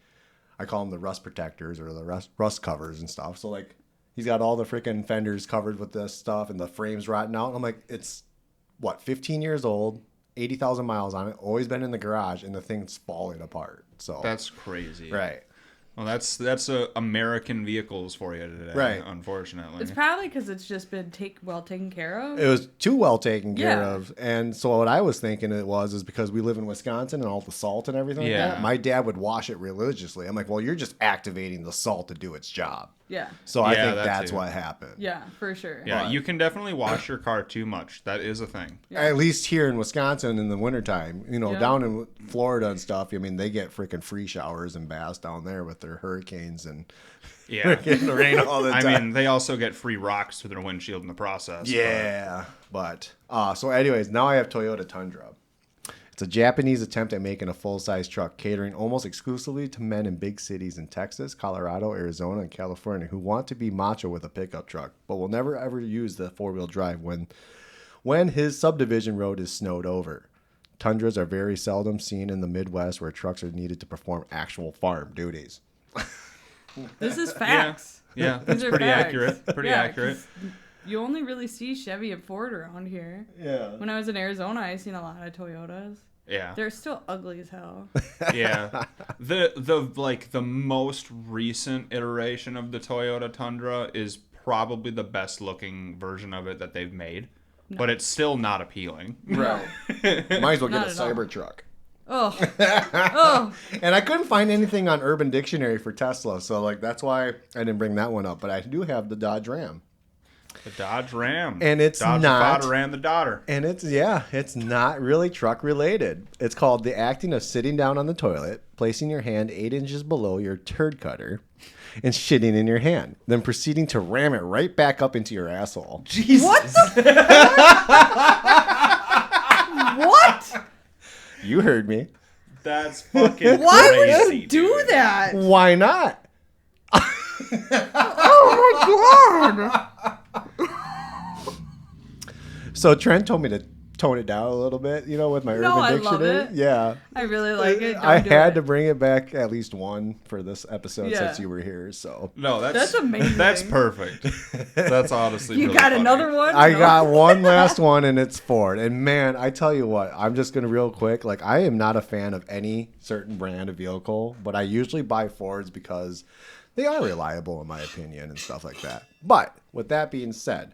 I call them the rust protectors or the rust covers and stuff. So like he's got all the freaking fenders covered with this stuff and the frames rotting out. And I'm like, it's what, 15 years old, 80,000 miles on it, always been in the garage, and the thing's falling apart. So That's crazy. right. Well, that's American vehicles for you today, Right. Unfortunately. It's probably because it's just been well taken care of. It was too well taken care Yeah. of. And so what I was thinking is because we live in Wisconsin and all the salt and everything like Yeah. that, my dad would wash it religiously. I'm like, well, you're just activating the salt to do its job. Yeah. So I Yeah, think that that's too. what happened. Yeah, for sure. Yeah, But- you can definitely wash your car too much. That is a thing. At least here in Wisconsin in the wintertime, Yeah. down in Florida and stuff, I mean, they get freaking free showers and baths down there with their hurricanes and Yeah. getting the rain all the I time. mean, they also get free rocks to their windshield in the process. Yeah, but so anyways, now I have Toyota Tundra. It's a Japanese attempt at making a full-size truck catering almost exclusively to men in big cities in Texas, Colorado, Arizona, and California who want to be macho with a pickup truck, but will never ever use the four-wheel drive when his subdivision road is snowed over. Tundras are very seldom seen in the Midwest where trucks are needed to perform actual farm duties. This is facts. Yeah, These that's are pretty facts. accurate. Pretty Yeah, accurate. 'cause You only really see Chevy and Ford around here. Yeah. When I was in Arizona, I seen a lot of Toyotas. Yeah. They're still ugly as hell. Yeah. The most recent iteration of the Toyota Tundra is probably the best looking version of it that they've made. But it's still not appealing. Right. Might as well get Not a at all. Cybertruck. Oh. Oh. And I couldn't find anything on Urban Dictionary for Tesla, so like that's why I didn't bring that one up. But I do have the Dodge Ram, The Dodge Ram. And it's Dodge not- the father and the daughter. and it's not really truck related. It's called the acting of sitting down on the toilet, placing your hand 8 inches below your turd cutter, and shitting in your hand, then proceeding to ram it right back up into your asshole. Jesus. What the What? You heard me. That's fucking Why crazy, would you do dude. that? Why not? Oh my god. So Trent told me to tone it down a little bit, with my No, Urban I love Dictionary. it. Yeah. I really like it. I Don't do had it. to bring it back at least one for this episode Yeah. since you were here. So No, That's amazing. That's perfect. That's honestly You really got funny. another one? I No. got one last one, and it's Ford. And man, I tell you what, I'm just gonna real quick. Like, I am not a fan of any certain brand of vehicle, but I usually buy Fords because they are reliable, in my opinion, and stuff like that. But with that being said,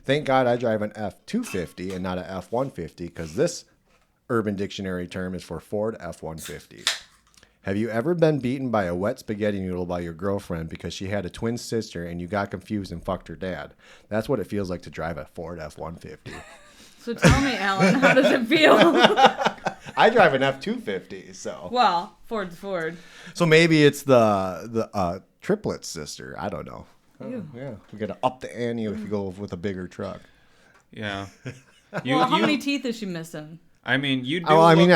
thank God I drive an F-250 and not an F-150 because this Urban Dictionary term is for Ford F-150. Have you ever been beaten by a wet spaghetti noodle by your girlfriend because she had a twin sister and you got confused and fucked her dad? That's what it feels like to drive a Ford F-150. So tell me, Alan, how does it feel? I drive an F-250, so Well, Ford's Ford. maybe it's the triplet sister. I don't know. Ew. Yeah, we gotta up the ante if you go with a bigger truck. Yeah. Well, how many teeth is she missing? I mean, you do Oh, I mean,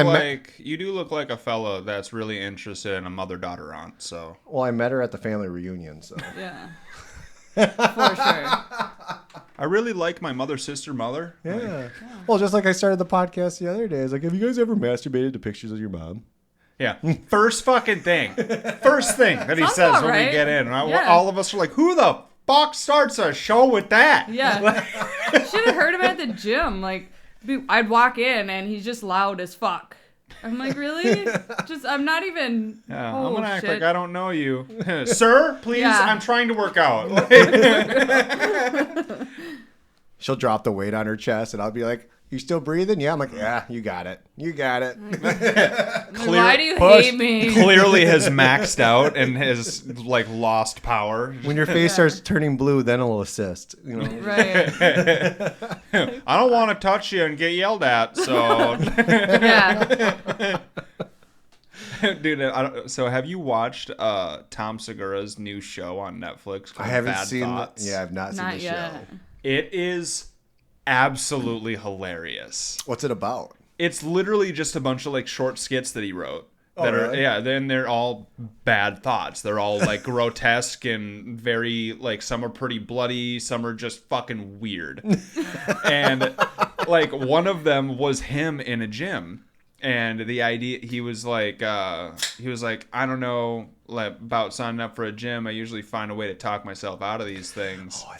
you do look like a fella that's really interested in a mother-daughter aunt. So Well, I met her at the family reunion, so Yeah. For sure. I really like my mother. yeah. Well, just like I started the podcast the other day, I was like, "Have you guys ever masturbated to pictures of your mom?" Yeah. First fucking thing. First thing that he Sounds says about when we right. get in. Yeah. All of us are like, who the fuck starts a show with that? Yeah. Should have heard him at the gym. Like, I'd walk in and he's just loud as fuck. I'm like, really? I'm not even. Yeah, oh, I'm gonna act shit. like I don't know you. Sir, please, Yeah. I'm trying to work out. She'll drop the weight on her chest, and I'll be like, "You still breathing?" Yeah, I'm like, "Yeah, you got it. You got it." Why do you push. hate me? Clearly has maxed out and has like lost power. When your face starts turning blue, then it'll assist. Right. I don't want to touch you and get yelled at, so Yeah. dude. So have you watched Tom Segura's new show on Netflix? I Called haven't Bad seen. Thoughts? Yeah, I've not seen Not the yet. show. It is absolutely hilarious. What's it about? It's literally just a bunch of like short skits that he wrote. Oh, really? Then they're all bad thoughts. They're all like grotesque and very like, some are pretty bloody, some are just fucking weird. And like one of them was him in a gym, and the idea, he was like I don't know, like, about signing up for a gym. I usually find a way to talk myself out of these things. Oh,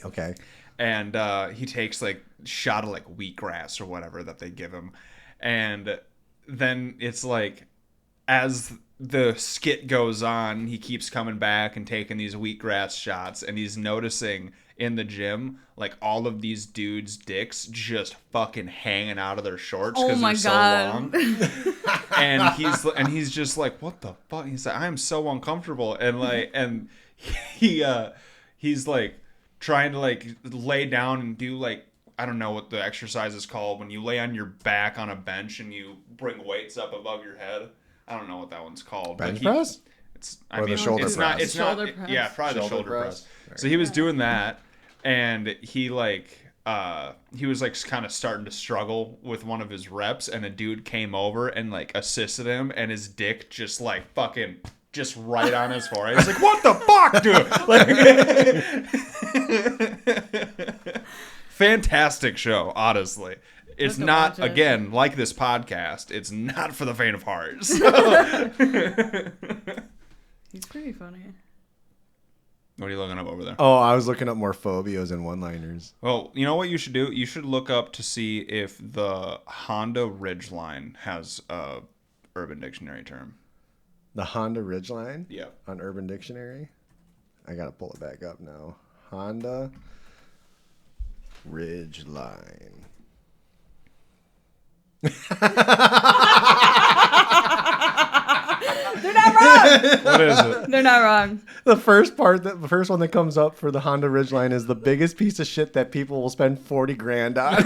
okay. And he takes like shot of like wheatgrass or whatever that they give him, and then it's like, as the skit goes on, he keeps coming back and taking these wheatgrass shots, and he's noticing in the gym like all of these dudes' dicks just fucking hanging out of their shorts because they're so long. and he's just like, what the fuck? He's like, I'm so uncomfortable, and like, and he's like trying to like lay down and do like, I don't know what the exercise is called when you lay on your back on a bench and you bring weights up above your head. I don't know what that one's called. Bench press? The shoulder it's press? Not. It's Shoulder not. press. Yeah, probably the Shoulder shoulder press. press. So he was doing that, and he like he was like kind of starting to struggle with one of his reps, and a dude came over and like assisted him, and his dick just like fucking just right on his forehead. He's like, what the fuck, dude? Like, fantastic show, honestly. It's Let's go not, watch it. again, like this podcast, it's not for the faint of heart. He's pretty funny. What are you looking up over there? Oh, I was looking up more phobias and one-liners. Well, you know what you should do? You should look up to see if the Honda Ridgeline has a Urban Dictionary term. The Honda Ridgeline? Yeah. On Urban Dictionary? I gotta pull it back up now. Honda Ridgeline. They're not wrong. What is it? They're not wrong. The first one that comes up for the Honda Ridgeline is the biggest piece of shit that people will spend 40 grand on.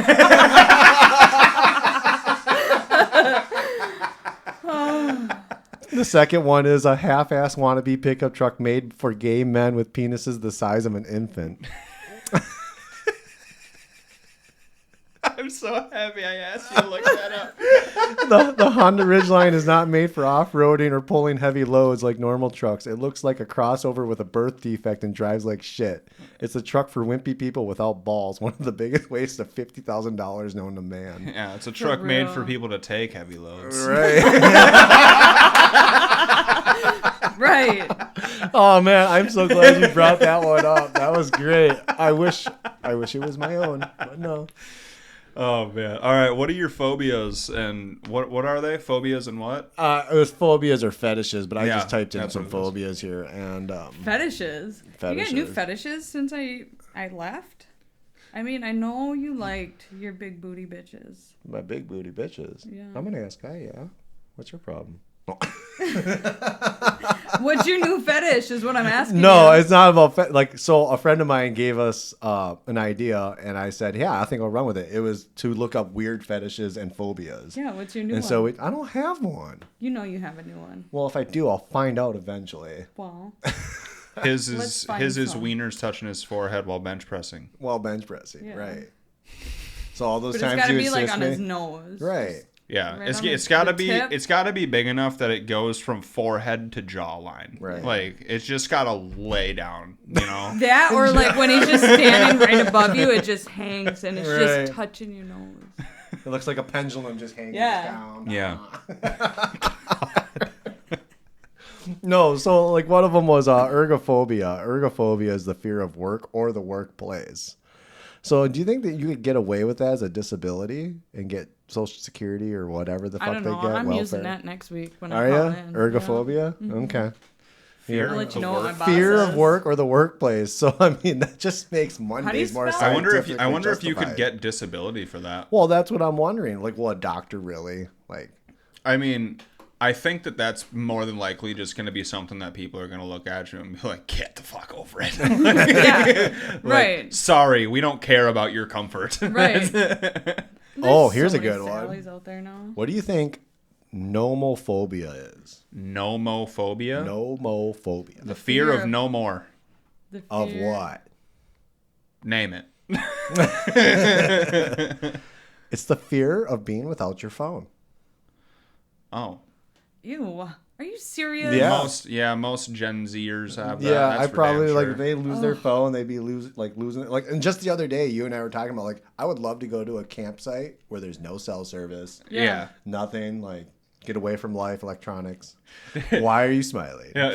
The second one is a half-ass wannabe pickup truck made for gay men with penises the size of an infant. I'm so happy I asked you to look that up. The Honda Ridgeline is not made for off-roading or pulling heavy loads like normal trucks. It looks like a crossover with a birth defect and drives like shit. It's a truck for wimpy people without balls. One of the biggest wastes of $50,000 known to man. Yeah, it's a truck made real. for people to take heavy loads. Right. Right. Oh man, I'm so glad you brought that one up. That was great. I wish it was my own, but no. Oh man! All right, what are your phobias and what are they? Phobias and what? It was phobias or fetishes, but I Yeah, just typed in that's some what it is. phobias here, and Fetishes. You got new Fetishes. fetishes since I left? I mean, I know you liked your big booty bitches. my big booty bitches. Yeah. I'm gonna ask Kai. Yeah, what's your problem? What's your new fetish is what I'm asking No, you. it's not about so a friend of mine gave us an idea, and I said, yeah, I think I'll run with it. It was to look up weird fetishes and phobias. Yeah, what's your new And one? so I don't have one. You know you have a new one. Well, if I do, I'll find out eventually. Well, His Let's is find his is some. wieners touching his forehead while bench pressing. Well, bench pressing, Yeah. right? So all those but it's times gotta you be like assist on me, his nose. right? Yeah, Right it's on it's the gotta be tip. it's gotta be big enough that it goes from forehead to jawline. Right. Like it's just gotta lay down. You know. That or like when he's just standing right above you, it just hangs and it's Right. just touching your nose. It looks like a pendulum just hanging Yeah. down. Yeah. No, so like one of them was ergophobia. Ergophobia is the fear of work or the workplace. So do you think that you could get away with that as a disability and get Social Security or whatever the fuck I don't they know. get? I'm welfare? using that next week when Are I call you? in. Ergophobia? Yeah. Okay. Fear I'll let of you know work. what my boss Fear of says. work or the workplace. So I mean that just makes Mondays more spell it? scientifically I wonder if you could justified. get disability for that. Well, that's what I'm wondering. Like, will a doctor really like? I mean, I think that that's more than likely just going to be something that people are going to look at you and be like, get the fuck over it. Yeah. Like, Right. Sorry, we don't care about your comfort. Right. Oh, There's here's so a many good one. Sallies out there now. What do you think nomophobia is? Nomophobia? Nomophobia. The fear of no more. The Of fear- what? Name it. It's the fear of being without your phone. Oh. Ew. Are you serious? Yeah. Most Gen Zers have that. Yeah, That's I for probably damn like sure. if they lose their phone, they'd be losing it. Like, and just the other day, you and I were talking about like I would love to go to a campsite where there's no cell service, Yeah. nothing, like get away from life, electronics. Why are you smiling? Yeah.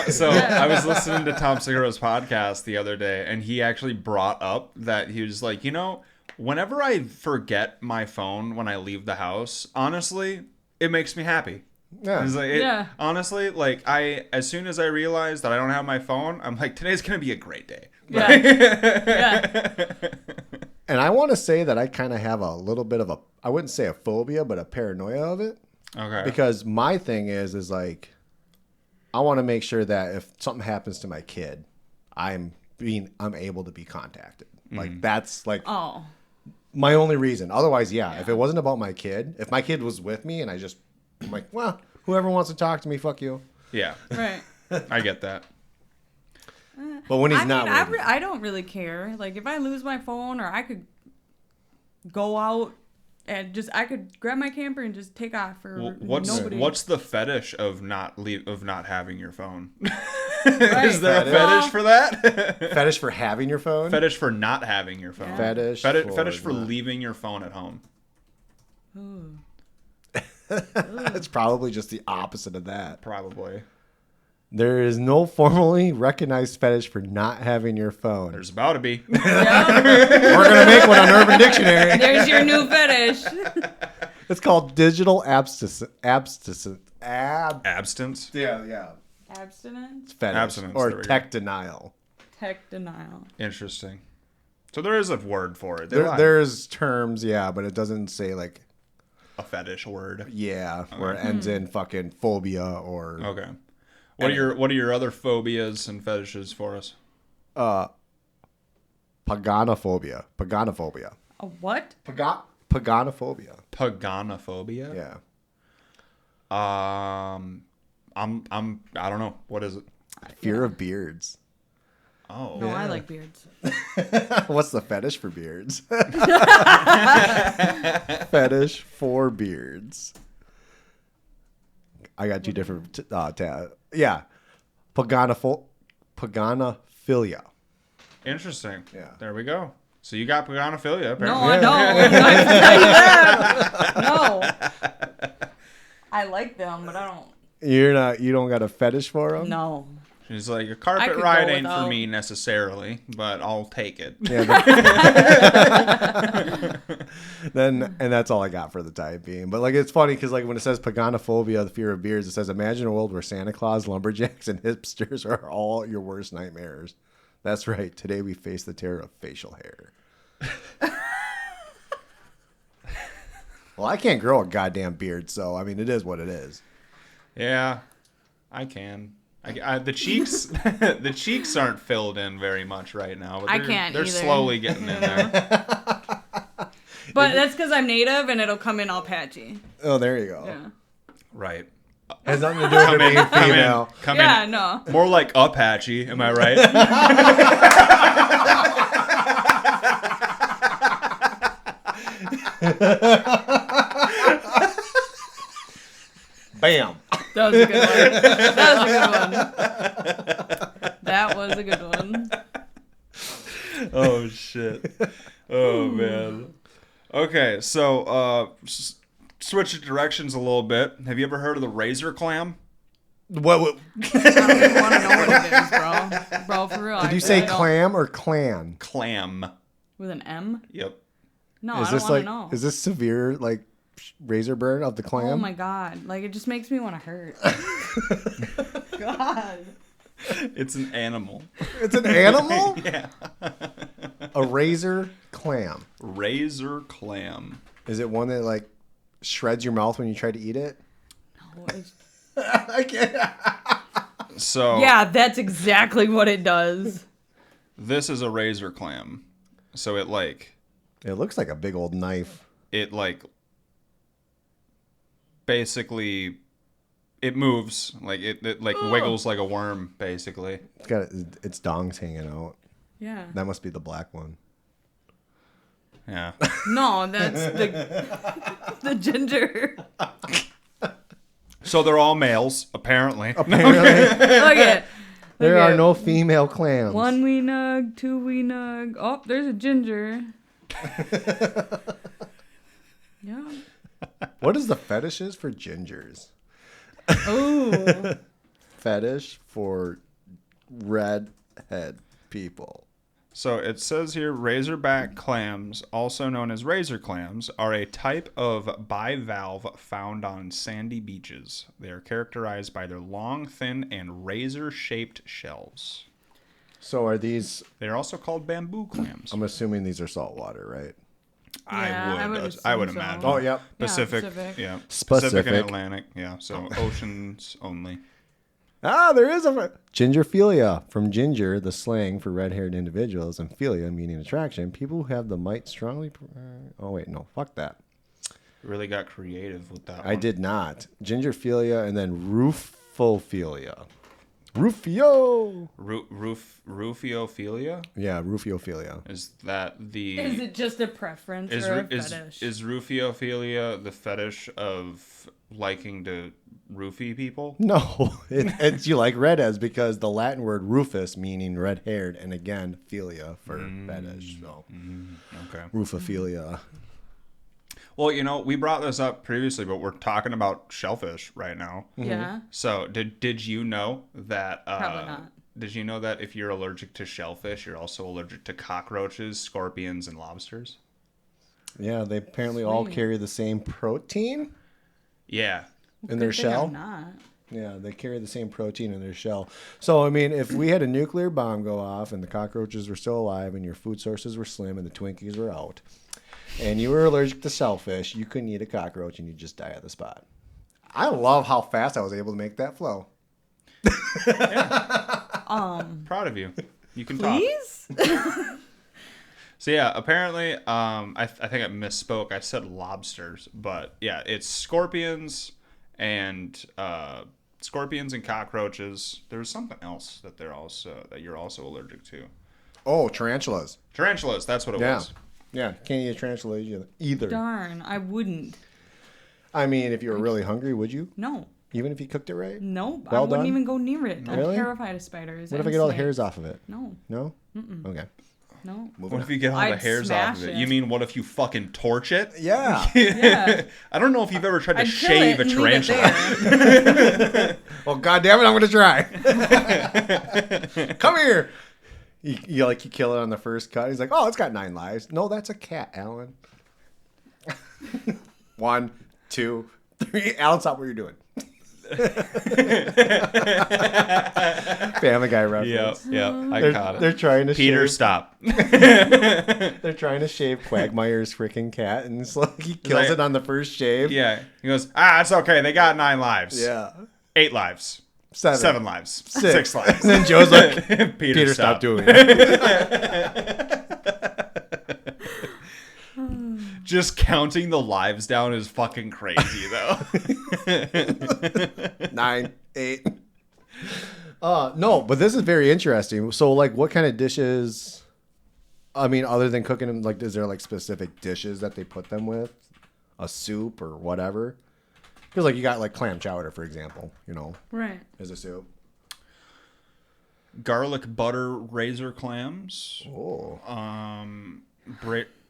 So I was listening to Tom Segura's podcast the other day, and he actually brought up that he was like, whenever I forget my phone when I leave the house, honestly, it makes me happy. Yeah. It's like, honestly, like as soon as I realize that I don't have my phone, I'm like, today's gonna be a great day. Yeah. Yeah. And I want to say that I kind of have a little bit of I wouldn't say a phobia, but a paranoia of it. Okay. Because my thing is like, I want to make sure that if something happens to my kid, I'm able to be contacted. Like that's like my only reason. Otherwise, if it wasn't about my kid, if my kid was with me and I'm like, well, whoever wants to talk to me, fuck you. Yeah. Right. I get that. But when he's I not mean, with me, I don't really care. Like, if I lose my phone, or I could go out and I could grab my camper and just take off for nobody. What's the fetish of not having your phone? Right. Is there a fetish for that? fetish for having your phone, Fetish for not having your phone. fetish Fetish for not- leaving your phone at home. Ooh. It's probably just the opposite of that. Probably. There is no formally recognized fetish for not having your phone. There's about to be. Yeah. We're gonna make one on Urban Dictionary. There's your new fetish. It's called digital abstinence. Abstinence. Yeah. Abstinence. Fetish Abstinence, there or we go. tech denial. Tech denial. Interesting. So there is a word for it. They lie. There's terms, but it doesn't say like a fetish word. where it ends in fucking phobia or Okay. What are your other phobias and fetishes for us? paganophobia. A what? Paganophobia. Paganophobia? Yeah. I don't know. What is it? Fear of beards. Oh. No, I like beards. What's the fetish for beards? Fetish for beards. I got two different tabs. Yeah. Paganophilia. Interesting. Yeah. There we go. So you got paganophilia, apparently. No, I don't. I'm not tell you that. No. I like them, but I don't. You don't got a fetish for them? No. She's like, a I carpet could ride go ain't for without. me necessarily, but I'll take it. Yeah. And that's all I got for the time being. But like, it's funny because like when it says paganophobia, the fear of beards, it says imagine a world where Santa Claus, lumberjacks, and hipsters are all your worst nightmares. That's right. Today we face the terror of facial hair. Well, I can't grow a goddamn beard, so I mean, it is what it is. Yeah, I can. The cheeks, the cheeks aren't filled in very much right now. But I they're- can't They're either. slowly getting in there. But that's because I'm native and it'll come in all patchy. Oh, there you go. Yeah. Right. Has nothing to do with it being female. Come Yeah, in. no. More like Apache, am I right? Bam. That was a good one. That was a good one. Oh shit. Oh man. Okay, so switch directions a little bit. Have you ever heard of the razor clam? What I don't even want to know what it is, bro. Bro, for real. did you say? Clam or clan? Clam. With an M? Yep. No, Is I don't this want like? to know. Is this severe like razor burn of the clam? Oh my god. Like, it just makes me want to hurt. God. It's an animal. It's an animal. Yeah. A razor clam. Razor clam. Is it one that like shreds your mouth when you try to eat it? No, it's... I can't. So Yeah, that's exactly what it does. this is a razor clam. So it looks like a big old knife. Basically it moves like it wiggles like a worm basically. It's got its dongs hanging out. Yeah. That must be the black one. Yeah. No, that's the ginger. So they're all males, apparently. Apparently, Look at there are no female clams. one wee nug, two wee nug. Oh, there's a ginger. Yeah. What is the fetishes for gingers? Oh. Fetish for redhead people. So it says here, razorback clams, also known as razor clams, are a type of bivalve found on sandy beaches. They are characterized by their long, thin, and razor-shaped shells. So are these? They are also called bamboo clams. I'm assuming these are saltwater, right? Yeah, I would I would assume so. imagine. Oh, yep. Pacific, Pacific. yeah. Specific. Pacific and Atlantic, yeah. So oceans only. Ah, there is a gingerphilia from ginger, the slang for red-haired individuals, and philia meaning attraction. People who have the might strongly. Oh wait, no, fuck that. Really got creative with that one. I did not. Gingerphilia and then rufophilia. Rufio. Rufiophilia? Yeah, rufiophilia. Is that the... Is it just a preference or a fetish? Is rufiophilia the fetish of liking to roofie people? No, it's you like redheads because the Latin word rufus meaning red-haired, and again philia for fetish. So Okay. rufophilia. Well, you know, we brought this up previously, but we're talking about shellfish right now. Yeah. So did you know that? Probably not. Did you know that if you're allergic to shellfish, you're also allergic to cockroaches, scorpions, and lobsters? Yeah, they apparently all Sweet. carry the same protein Yeah. in their Good thing shell. I'm not. Yeah, they carry the same protein in their shell. So, I mean, if we had a nuclear bomb go off and the cockroaches were still alive and your food sources were slim and the Twinkies were out, and you were allergic to shellfish, you couldn't eat a cockroach and you'd just die at the spot. I love how fast I was able to make that flow. Proud of you. You can talk. Please? So yeah, apparently, I think I misspoke. I said lobsters, but yeah, it's scorpions and cockroaches. There's something else that you're also allergic to. Oh, tarantulas. Tarantulas. That's what it Yeah. was. Yeah, can't eat a tarantula either. Darn, I wouldn't. I mean, if you were really hungry, would you? No. Even if you cooked it right? Nope. Well I wouldn't done? even go near it. I'm Really? terrified of spiders. What if and I get all the snakes. hairs off of it? No. No? Okay. No. What if you get all the I'd hairs off of smash it? it. You mean what if you fucking torch it? Yeah. Yeah. I don't know if you've ever tried to I'd kill shave it a and leave it tarantula. there. Well, goddamn it, I'm gonna try. Come here. You kill it on the first cut. He's like, oh, it's got 9 lives. No, that's a cat, Alan. 1, 2, 3. Alan, stop what you're doing. Family Guy reference. Yep. I caught it. They're trying to Peter, shave. stop. They're trying to shave Quagmire's freaking cat, and it's like he kills Like- it on the first shave. Yeah. He goes, it's okay. They got 9 lives. Yeah. 8 lives. 7. 7 lives. 6. 6 lives. And then Joe's like, Peter, stop doing it. Just counting the lives down is fucking crazy, though. 9, 8. No, but this is very interesting. So, like, what kind of dishes? I mean, other than cooking them, like, is there like specific dishes that they put them with? A soup or whatever? Because, like, you got like clam chowder, for example. You know, Right. is a soup. Garlic butter razor clams. Oh,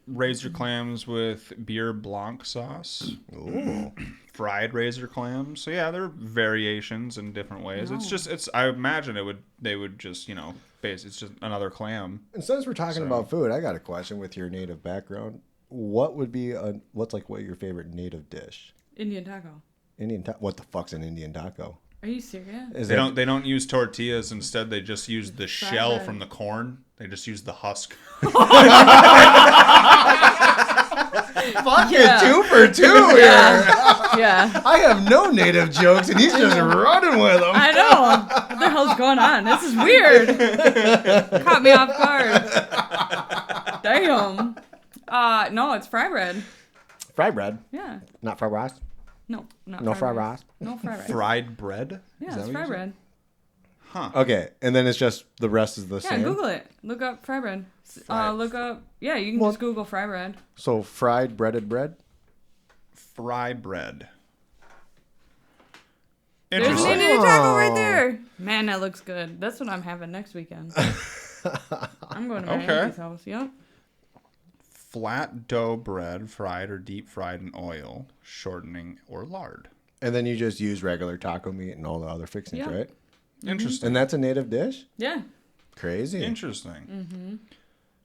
Razor clams with beer blanc sauce. ooh. Fried razor clams. So yeah, there are variations in different ways. It's I imagine they would just, it's just another clam. And since we're talking about food, I got a question with your native background. What would be what your favorite native dish? Indian taco. What the fuck's an Indian taco? Are you serious? Is They it- don't use tortillas, instead they just use the shell bread. from the corn. They just use the husk. Fucking Yeah. 2 for 2 here. Yeah. I have no native jokes, and he's just running with them. I know. What the hell's going on? This is weird. Caught me off guard. Damn. No, it's fry bread. Fried bread, Yeah. not fried rice. No, not No fried fried rice. No fried rice. Fried bread? Yeah, Is that it's what fry you said? bread. Okay, and then it's just the rest is the Yeah, same. Google it. Look up fry bread. Look up. Yeah, you can Well- just Google fry bread. So fried breaded bread. Fry bread. There's an Interesting. Indian taco right there. Man, that looks good. That's what I'm having next weekend. I'm going to my Okay. auntie's house. Yep. Flat dough bread, fried or deep fried in oil, shortening, or lard. And then you just use regular taco meat and all the other fixings, Yeah. right? Interesting. And that's a native dish? Yeah. Crazy. Interesting.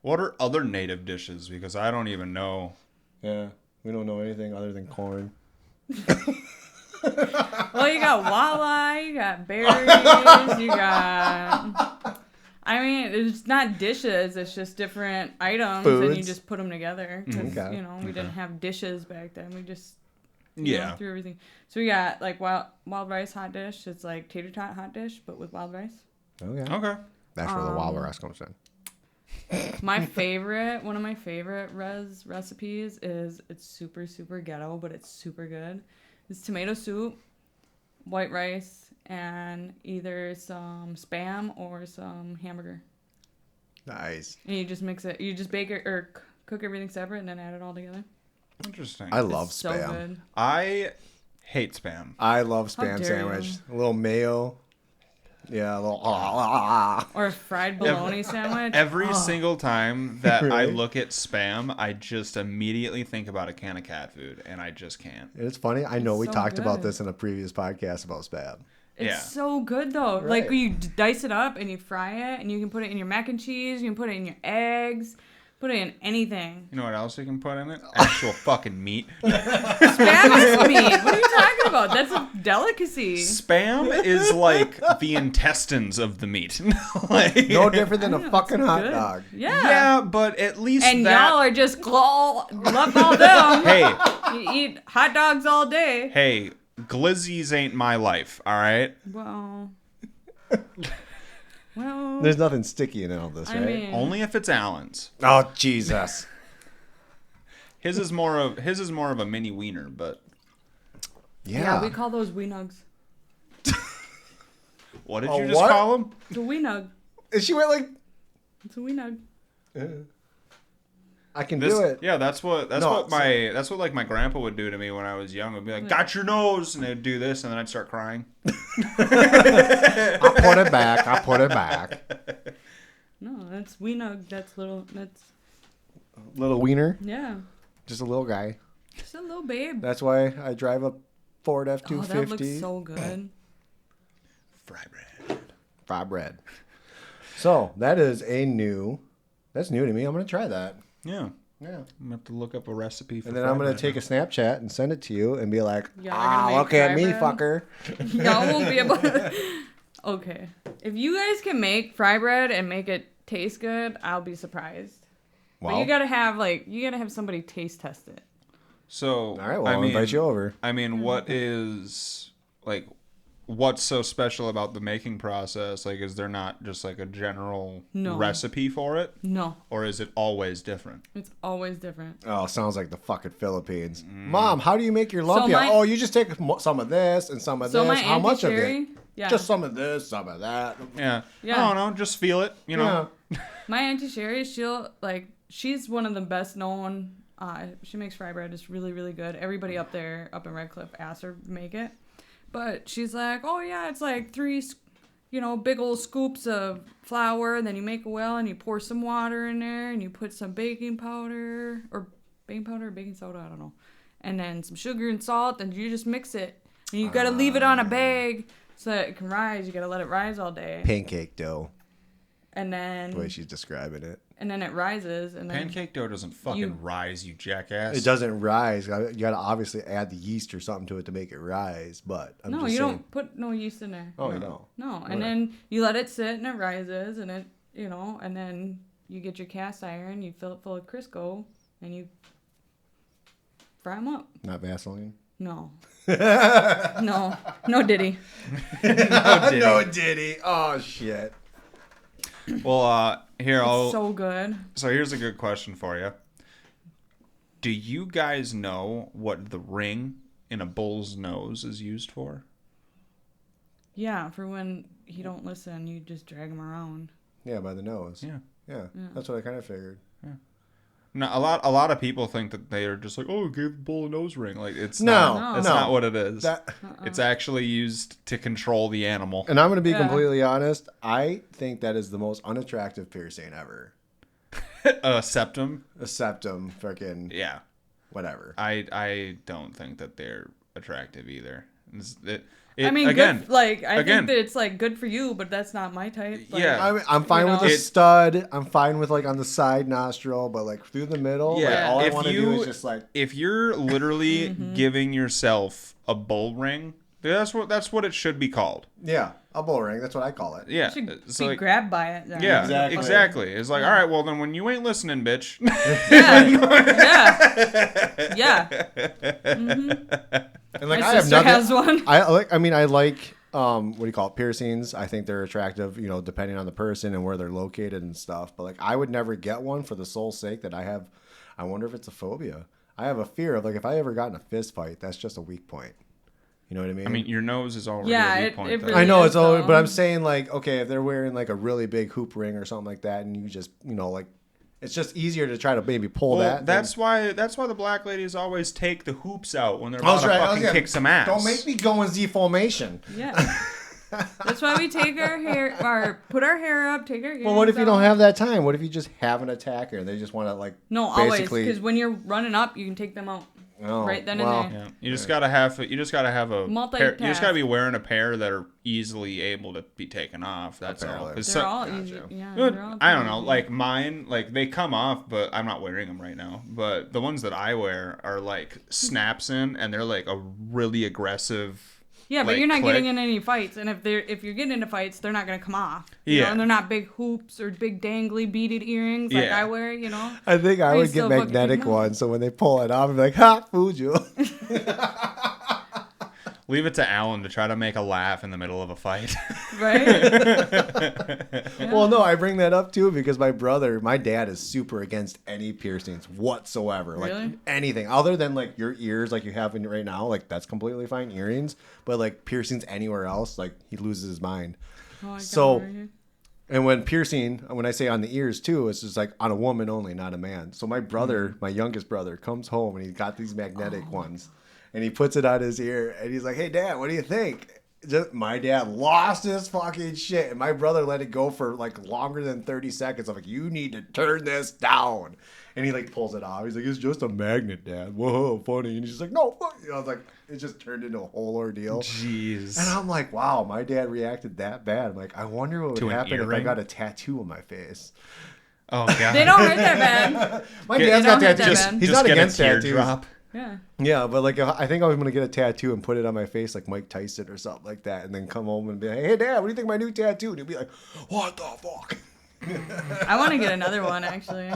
What are other native dishes? Because I don't even know. Yeah. We don't know anything other than corn. Well, you got walleye, you got berries, you got. I mean, it's not dishes. It's just different items, and you Foods. just put them together. 'Cause, Okay. you know, we didn't have dishes back then. We just Yeah. threw everything. So we got like wild rice hot dish. It's like tater tot hot dish, but with wild rice. Okay. Okay. That's where the wild rice comes in. My favorite, one of my favorite recipes is it's super super ghetto, but it's super good. It's tomato soup, white rice, and either some Spam or some hamburger. Nice. And you just mix it. You just bake it or cook everything separate and then add it all together. Interesting. I love It's so Spam. good. I hate Spam. I love How Spam dare sandwich. you. A little mayo. Yeah, a little. Or a fried bologna sandwich. Every single time that I Really? look at Spam, I just immediately think about a can of cat food, and I just can't. It's funny. I know we so talked about good. this in a previous podcast about Spam. It's Yeah. so good though. Like Right. you dice it up and you fry it, and you can put it in your mac and cheese. You can put it in your eggs. Put it in anything. You know what else you can put in it? Actual fucking meat. Spam is meat. What are you talking about? That's a delicacy. Spam is like the intestines of the meat. Like, No different than I a know, fucking it's hot good. dog. Yeah. Yeah, but at least And that. y'all are just love all them. Hey, You eat hot dogs all day. hey, glizzies ain't my life. All right. Well, There's nothing sticky in all this, I right? mean, Only if it's Allen's. Oh Jesus! His is more of a mini wiener, but yeah, we call those wee nugs. what did A you just what? call them? It's a wee nug. And she went like, It's a wee nug. I can do it. Yeah, that's what No, like my grandpa would do to me when I was young. Would be like, "Got your nose," and they'd do this, and then I'd start crying. I put it back. I put it back. No, that's wee nug. That's little. That's Little wiener, yeah. just a little guy. Just a little babe. That's why I drive a Ford Oh, F-250. that looks so good. Fry bread. Fried bread. So that is that's new to me. I'm gonna try that. Yeah, Yeah. I'm gonna have to look up a recipe for. And then I'm gonna take a Snapchat and send it to you and be like, Y'all are gonna make look at fry me, bread? fucker. Y'all won't be able to. Okay. If you guys can make fry bread and make it taste good, I'll be surprised. But you gotta have somebody taste test it. So, all right, well, I'll invite you over. I mean, what is like, what's so special about the making process? Like, is there not just like a general No. recipe for it, No, or is it always different? it's always different. Oh, sounds like the fucking Philippines. Mom, how do you make your lumpia? my- Oh, you just take some of this and some of So my this. How Auntie much Sherry, of it? yeah, Just some of this, some of that. Yeah. Yeah. I don't know. Just feel it. You know. Yeah. my Auntie Sherry, she's one of the best known. She makes fry bread. It's really, really good. Everybody up in Red Cliff asks her to make it. But she's like, oh yeah, it's like 3, big old scoops of flour, and then you make a well, and you pour some water in there, and you put some baking powder or baking soda, I don't know, and then some sugar and salt, and you just mix it. And you gotta leave it on a bag so that it can rise. You gotta let it rise all day, Pancake dough, and the then way she's describing it. it rises, and then Pancake dough doesn't fucking You- rise, you jackass. It doesn't rise. You gotta obviously add the yeast or something to it to make it rise. But I'm no, just you saying. don't put no yeast in there. Oh, you don't. No, and then you let it sit and it rises, and it, and then you get your cast iron, you fill it full of Crisco, and you fry them up. Not Vaseline. No. no Diddy. No, Diddy. Oh shit. Well, here I'll. So good. So here's a good question for you. Do you guys know what the ring in a bull's nose is used for? Yeah, for when he don't listen, you just drag him around. Yeah, by the nose. Yeah. That's what I kind of figured. No, a lot of people think that they are just like, oh, give the bull a nose ring. Like it's No, not. It's no. not what it is. That, It's actually used to control the animal. and I'm going to be Yeah. completely honest. I think that is the most unattractive piercing ever. Septum. A septum, freaking Yeah. whatever. I don't think that they're attractive either. I mean, again, good, like I again- think that it's like good for you, but that's not my type. Like, Yeah. I'm fine You with know? the It- stud. I'm fine with like on the side nostril, but like through the middle, like, Yeah. all I If want to do you- is just like if you're literally Mm-hmm. giving yourself a bull ring, that's what it should be called. a bull ring. That's what I call it. Yeah. you should It's be like, grabbed by it. Then. yeah, Exactly. exactly. It's like, all right, well then when you ain't listening, bitch. Yeah. And like My I have sister nothing. has one. I like. I mean, I like. What do you call it? Piercings. I think they're attractive. You know, depending on the person and where they're located and stuff. But like, I would never get one for the sole sake that I have. I wonder if it's a phobia. I have a fear of like if I ever got in a fist fight, that's just a weak point. You know what I mean? I mean, your nose is already Yeah, a weak it point. though. really I know is, it's all, though. but I'm saying like, okay, if they're wearing like a really big hoop ring or something like that, and you just, you know, like, it's just easier to try to maybe pull Well, that. that's why the black ladies always take the hoops out when they're I was about to right. fucking Yeah, kick some ass. Don't make me go in Z formation. Yeah. That's why we take our hair, or put our hair up, take our earrings Well, what if you don't out. have that time? What if you just have an attacker and they just want to like No, always, basically because when you're running up, you can take them out Oh, right then well, and there. Yeah, you just gotta have a pair, you just gotta be wearing a pair that are easily able to be taken off. That's all. Apparently. 'Cause They're so- all Gotcha. easy. Yeah, Good. they're all I don't know. easy. Like mine, like they come off, but I'm not wearing them right now. But the ones that I wear are like snaps in, and they're like a really aggressive. Yeah, but like, you're not click. getting in any fights, and if you're getting into fights, they're not gonna come off. You Yeah. know, and they're not big hoops or big dangly beaded earrings like Yeah. I wear. You know. I think I Or you would get still fucking magnetic take 'em out. ones, so when they pull it off, I'm like, ha, fooled you. Leave it to Alan to try to make a laugh in the middle of a fight. Right. Well, no, I bring that up too because my dad is super against any piercings whatsoever. Like Really? anything other than like your ears, like you have in right now, like that's completely fine. Earrings, but like piercings anywhere else, like he loses his mind. Oh, I got So- one right here. And when piercing, when I say on the ears too, it's just like on a woman only, not a man. So my brother, my youngest brother, comes home and he's got these magnetic ones, and he puts it on his ear, and he's like, "Hey, Dad, what do you think?" My dad lost his fucking shit, and my brother let it go for like longer than 30 seconds. I'm like, "You need to turn this down," and he like pulls it off. He's like, "It's just a magnet, Dad. Whoa, funny." And he's just like, "No, fuck." You know, I was like, it just turned into a whole ordeal. Jeez. And I'm like, wow, my dad reacted that bad. I'm like, I wonder what would To an happen if I earring? got a tattoo on my face. Oh god. They don't hurt that bad. My Get- dad's They got don't hurt that tattoos. bad. He's Just not get against a tattoos. teardrop. Yeah. Yeah, but like, I think I was gonna get a tattoo and put it on my face like Mike Tyson or something like that, and then come home and be like, "Hey, Dad, what do you think of my new tattoo?" And he'd be like, "What the fuck?" I want to get another one actually.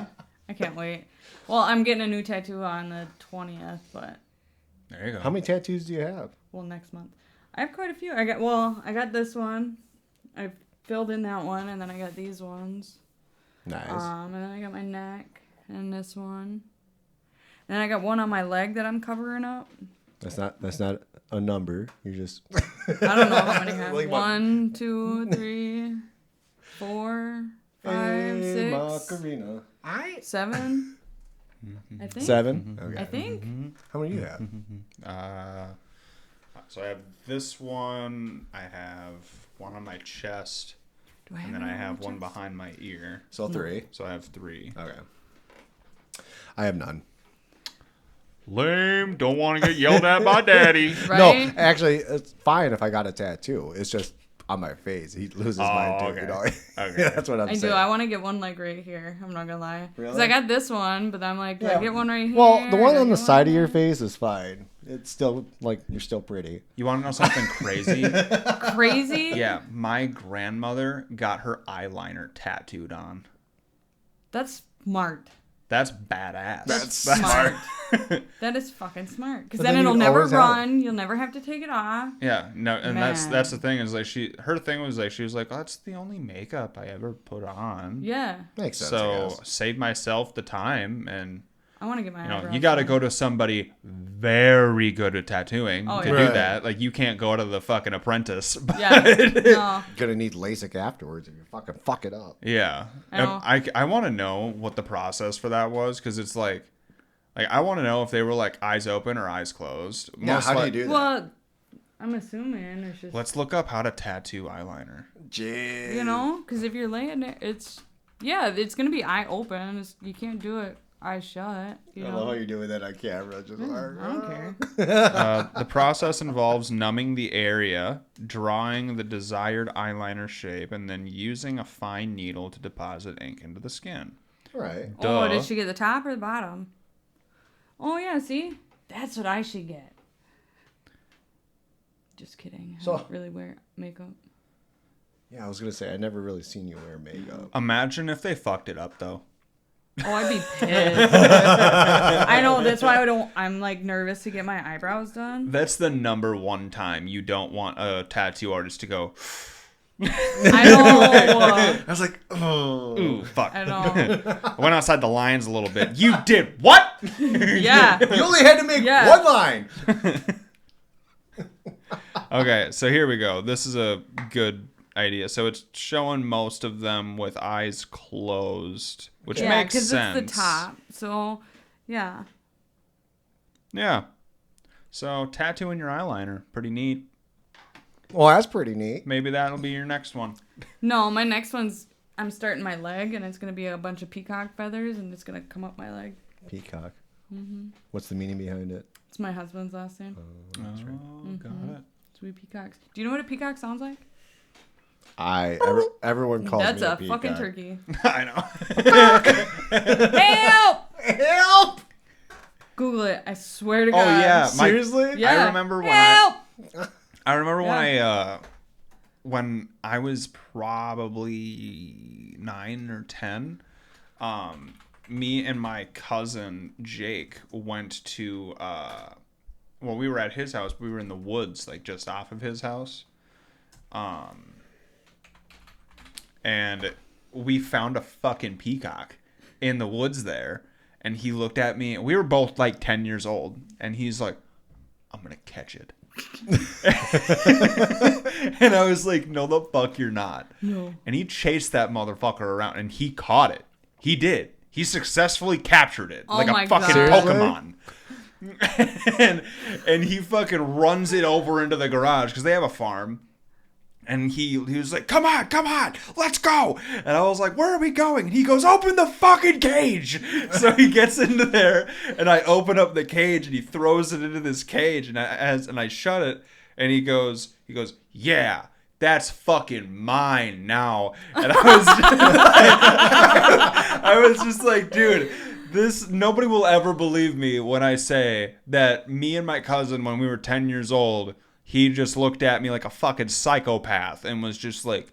I can't wait. Well, I'm getting a new tattoo on the 20th, but There you go. How many tattoos do you have? well, next month. I have quite a few. I got this one. I filled in that one, and then I got these ones. Nice. And then I got my neck and this one. Then I got one on my leg that I'm covering up. That's not a number. You're just. I don't know how many I have. Like what? 1, 2, 3, 4, 5, Hey, 6, Macarena. 7. I think. 7. Okay. I think. How many do you have? So I have this one. I have one on my chest, Do I have and then I any on have my one chest? behind my ear. So 3. So I have 3. Okay. I have none. Lame. Don't want to get yelled at by daddy. Right? No, actually, it's fine if I got a tattoo. It's just on my face. He loses mine too. okay. You know? Okay. Yeah, that's what I'm I saying. do. I want to get one like right here. I'm not gonna lie. Because Really? I got this one, but I'm like, do Yeah. I get one right here? Well, the one Do I on the get side of one your there? face is fine. It's still like you're still pretty. You want to know something crazy? Crazy? Yeah, my grandmother got her eyeliner tattooed on. That's smart. That's badass. That's Smart. That is fucking smart. Because But then then it'll you never always have run. You'll never have to take it off. Yeah, no, and that's Man. the thing is like her thing was like she was like, oh, that's the only makeup I ever put on. Mm-hmm. Yeah. Makes sense. I So guess. save myself the time, and I want to get my eyebrows You got to done. go to somebody very good at tattooing Oh, to yeah. do Right. that. Like, you can't go to the fucking apprentice. Yeah. No. Gonna need LASIK afterwards if you fucking fuck it up. Yeah. I know. I want to know what the process for that was, because it's like I want to know if they were like eyes open or eyes closed. Yeah, how do you like- do that? Well, I'm assuming it's just, Let's look up how to tattoo eyeliner. Jeez. you know, because if you're laying there, it's going to be eye open. You can't do it eyes shut. You I know? love how you're doing that on camera. Just I don't care. The process involves numbing the area, drawing the desired eyeliner shape, and then using a fine needle to deposit ink into the skin. Right. Oh, Duh. did she get the top or the bottom? Oh, yeah, see? That's what I should get. Just kidding. I So- don't really wear makeup. Yeah, I was gonna say I never really seen you wear makeup. Imagine if they fucked it up, though. Oh, I'd be pissed. I know, that's why I'm like nervous to get my eyebrows done. That's the number one time you don't want a tattoo artist to go, I know. I was like, oh. ooh, fuck. I know. I went outside the lines a little bit. You did what? Yeah. You only had to make Yeah. one line. Okay, so here we go. This is a good idea. So it's showing most of them with eyes closed, which Yeah, makes because sense. it's the top. So, yeah. Yeah. So tattooing your eyeliner, pretty neat. Well, that's pretty neat. Maybe that'll be your next one. No, my next one's, I'm starting my leg, and it's going to be a bunch of peacock feathers, and it's going to come up my leg. Peacock. What's the meaning behind it? It's my husband's last name. Oh, got it. Sweet peacocks. Do you know what a peacock sounds like? Everyone calls That's me a peacock. fucking turkey. I know. Help! Help! Google it. I swear to Oh God. yeah, Seriously? Yeah. I remember when Help! when I was probably 9 or 10, me and my cousin Jake went to we were at his house. We were in the woods, like just off of his house. And we found a fucking peacock in the woods there. And he looked at me. We were both like 10 years old. And he's like, I'm going to catch it. And I was like, no, the fuck you're not. No. And he chased that motherfucker around and he caught it. He did. He successfally captured it Oh like my a fucking God. Pokemon. and he fucking runs it over into the garage because they have a farm. And he was like, come on, let's go. And I was like, where are we going? And he goes, open the fucking cage. So he gets into there and I open up the cage and he throws it into this cage and I shut it. And he goes, yeah, that's fucking mine now. And I was just like, dude, nobody will ever believe me when I say that me and my cousin, when we were 10 years old, he just looked at me like a fucking psychopath and was just like,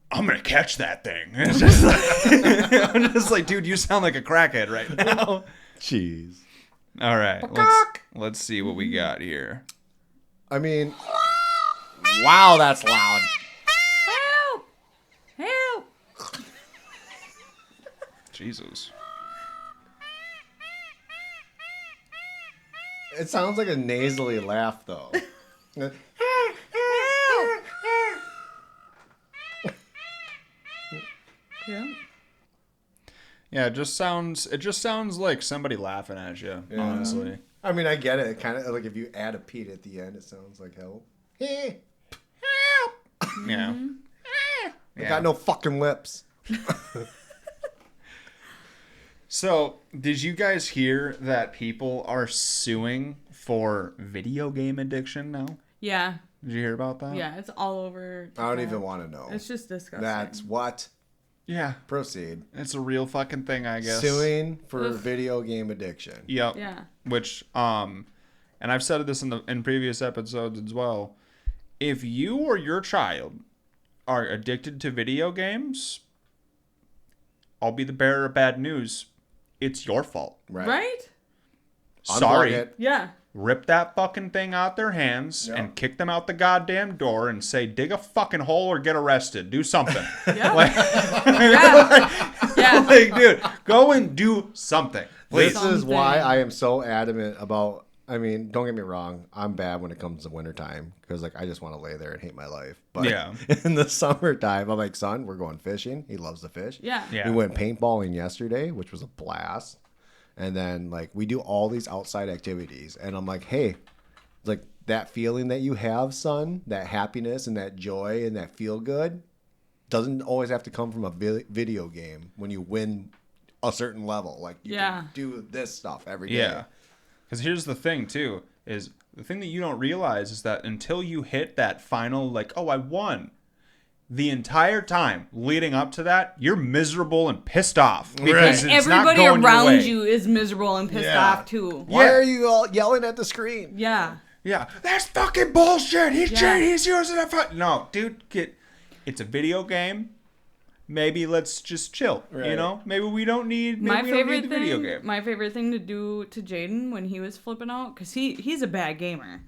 I'm going to catch that thing. And it's just like, I'm just like, dude, you sound like a crackhead right now. Jeez. All right. Let's see what we got here. I mean, wow, that's loud. Help! Help! Jesus. It sounds like a nasally laugh, though. Yeah. Yeah, it just sounds like somebody laughing at you, honestly. I mean, I get it. Kind of like if you add a Pete at the end, it sounds like help. Hey, Yeah. I got no fucking lips. So, did you guys hear that people are suing for video game addiction now? Yeah. Did you hear about that? Yeah, it's all over. I don't TikTok. even want to know. It's just disgusting. That's what. Yeah. Proceed. It's a real fucking thing, I guess. Suing for Ugh. video game addiction. Yep. Yeah. Which, and I've said this in previous episodes as well. If you or your child are addicted to video games, I'll be the bearer of bad news. It's your fault. Right? Sorry. Unplug it. Yeah. Rip that fucking thing out their hands and kick them out the goddamn door and say, dig a fucking hole or get arrested. Do something. Yeah. Like, Yeah. Yeah. like, dude, go and do something. Please. This is why Something. I am so adamant about. I mean, don't get me wrong. I'm bad when it comes to wintertime because like I just want to lay there and hate my life. But Yeah. in the summertime, I'm like, son, we're going fishing. He loves to fish. Yeah. Yeah. We went paintballing yesterday, which was a blast. And then like we do all these outside activities, and I'm like, hey, like that feeling that you have, son, that happiness and that joy and that feel good, doesn't always have to come from a video game when you win a certain level. Like you can do this stuff every day. Yeah. Because here's the thing, too, is the thing that you don't realize is that until you hit that final, like, oh, I won, the entire time leading up to that, you're miserable and pissed off. Because And it's not everybody going your around way. you is miserable and pissed off too. Why Yeah. are you all yelling at the screen? Yeah. Yeah, that's fucking bullshit. He's Yeah. cheating. He's using it. No, dude, it's a video game. Maybe let's just chill. You Right. know, maybe we don't need. Maybe My we don't favorite need the video thing, game. my favorite thing to do to Jaden when he was flipping out, because he's a bad gamer.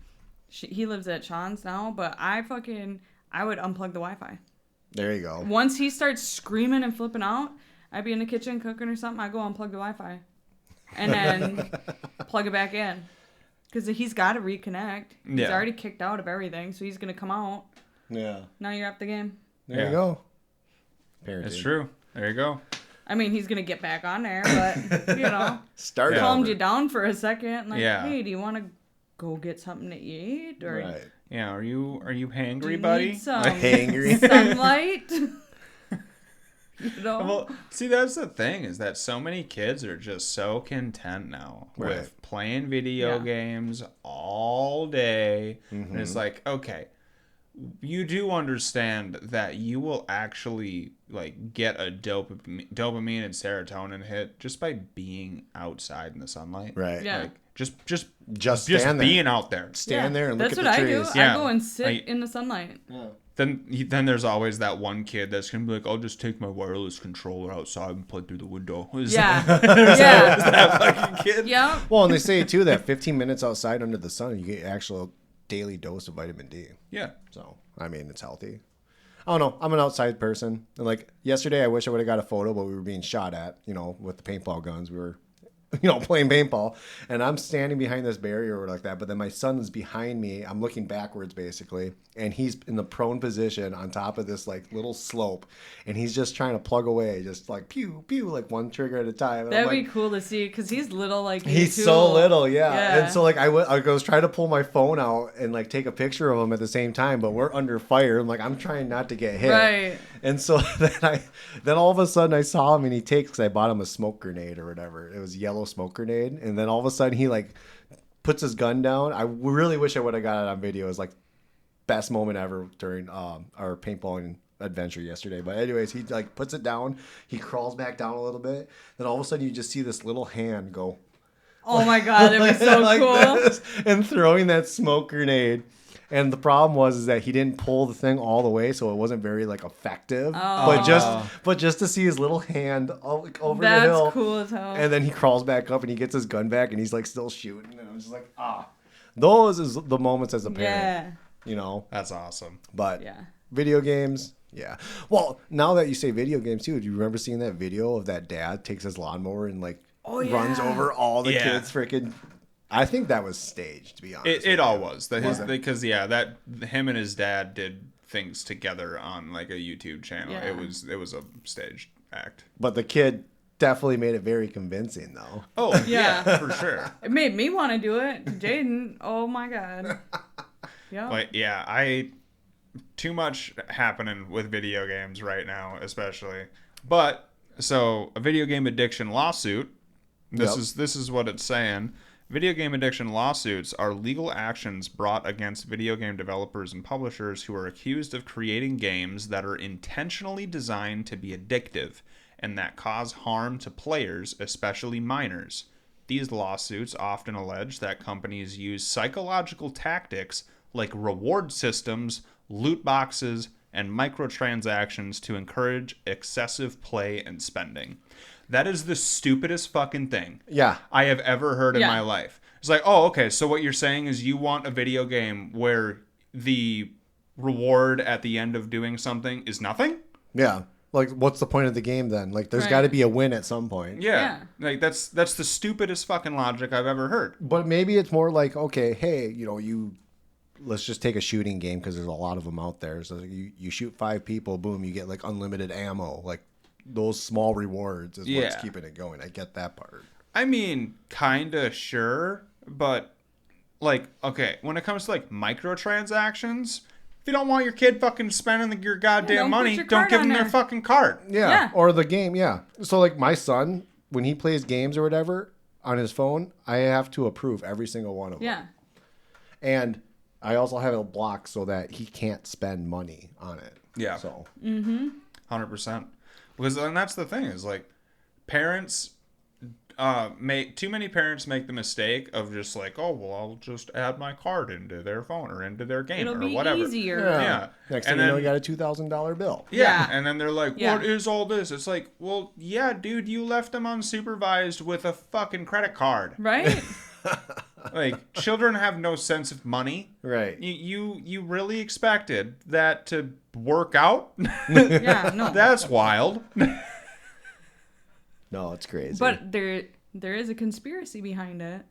He lives at Sean's now, but I would unplug the Wi-Fi. There you go. Once he starts screaming and flipping out, I'd be in the kitchen cooking or something. I go unplug the Wi-Fi, and then plug it back in, because he's got to reconnect. He's Yeah. already kicked out of everything, so he's gonna come out. Yeah. Now you're up the game. There Yeah. you go. Parenting. That's true. There you go. I mean, he's gonna get back on there, but you know, Start calmed over. you down for a second. Like, Yeah. hey, do you want to go get something to eat, or Right. Yeah. Are you do hangry, you buddy? need some Hangry. sunlight? You know? Well, see, that's the thing is that so many kids are just so content now Right. with playing video Yeah. games all day. Mm-hmm. And it's like, okay, you do understand that you will actually like get a dopamine and serotonin hit just by being outside in the sunlight. Right. Yeah. Like just Just stand there. being out there. Stand there and look That's at what the I do. trees. Yeah. I go and sit Like- in the sunlight. Then there's always that one kid that's gonna be like, I'll just take my wireless controller outside and plug through the window. Is Yeah. Yeah. that fucking kid? Yeah. Well, and they say too that 15 minutes outside under the sun, you get actual daily dose of vitamin D. Yeah. So, I mean, it's healthy. I don't know. I'm an outside person. And like yesterday, I wish I would have got a photo, but we were being shot at, with the paintball guns. We were, playing paintball. And I'm standing behind this barrier or like that. But then my son is behind me. I'm looking backwards, basically. And he's in the prone position on top of this like little slope. And he's just trying to plug away, just like pew, pew, like one trigger at a time. And That'd I'm be like, cool to see, because he's little like me, he's too. so little, yeah. Yeah. And so like I was trying to pull my phone out and like take a picture of him at the same time, but we're under fire. I'm like, I'm trying not to get hit. Right. And so then all of a sudden I saw him and he takes, because I bought him a smoke grenade or whatever. It was a yellow smoke grenade. And then all of a sudden he like puts his gun down. I really wish I would have got it on video. It was like best moment ever during our paintballing adventure yesterday. But anyways, he like puts it down. He crawls back down a little bit. Then all of a sudden you just see this little hand go Oh my god, that'd be so like cool. this, and throwing that smoke grenade. And the problem was that he didn't pull the thing all the way, so it wasn't very like effective. Oh. But just to see his little hand over That's the hill, cool as hell. and then he crawls back up and he gets his gun back and he's like still shooting. And I'm just like, those is the moments as a parent, Yeah. That's awesome. But Yeah. video games, yeah. Well, now that you say video games too, do you remember seeing that video of that dad takes his lawnmower and like runs yeah. over all the Yeah. kids freaking? I think that was staged, to be honest. It with all you. was because that him and his dad did things together on like a YouTube channel. Yeah. It was a staged act. But the kid definitely made it very convincing, though. Oh Yeah. yeah, for sure. It made me want to do it. Jaden, oh my god. Yeah. But yeah, too much happening with video games right now, especially. But so a video game addiction lawsuit. This is what it's saying. Video game addiction lawsuits are legal actions brought against video game developers and publishers who are accused of creating games that are intentionally designed to be addictive and that cause harm to players, especially minors. These lawsuits often allege that companies use psychological tactics like reward systems, loot boxes, and microtransactions to encourage excessive play and spending. That is the stupidest fucking thing I have ever heard in my life. It's like, oh, okay, so what you're saying is you want a video game where the reward at the end of doing something is nothing? Yeah. Like, what's the point of the game then? Like, there's Right. got to be a win at some point. Yeah. Like that's the stupidest fucking logic I've ever heard. But maybe it's more like, okay, hey, let's just take a shooting game because there's a lot of them out there. So you shoot 5 people, boom, you get like unlimited ammo. Like those small rewards is what's keeping it going. I get that part. I mean, kinda sure, but like, okay, when it comes to like microtransactions, if you don't want your kid fucking spending your goddamn don't put money, your don't card give on them their there. fucking card. Yeah. Or the game, yeah. So like my son, when he plays games or whatever on his phone, I have to approve every single one of them. Yeah. And I also have it blocked so that he can't spend money on it. Yeah. So 100%. Because and that's the thing is like parents too many parents make the mistake of just like, oh well, I'll just add my card into their phone or into their game It'll or be whatever. easier. Yeah. Next And thing you know, then- you got a $2,000 bill. Yeah. Yeah. And then they're like, Yeah. what is all this? It's like, well, yeah, dude, you left them unsupervised with a fucking credit card. Right? Like, children have no sense of money. Right. You really expected that to work out? Yeah, no. That's wild. No, it's crazy. But there is a conspiracy behind it.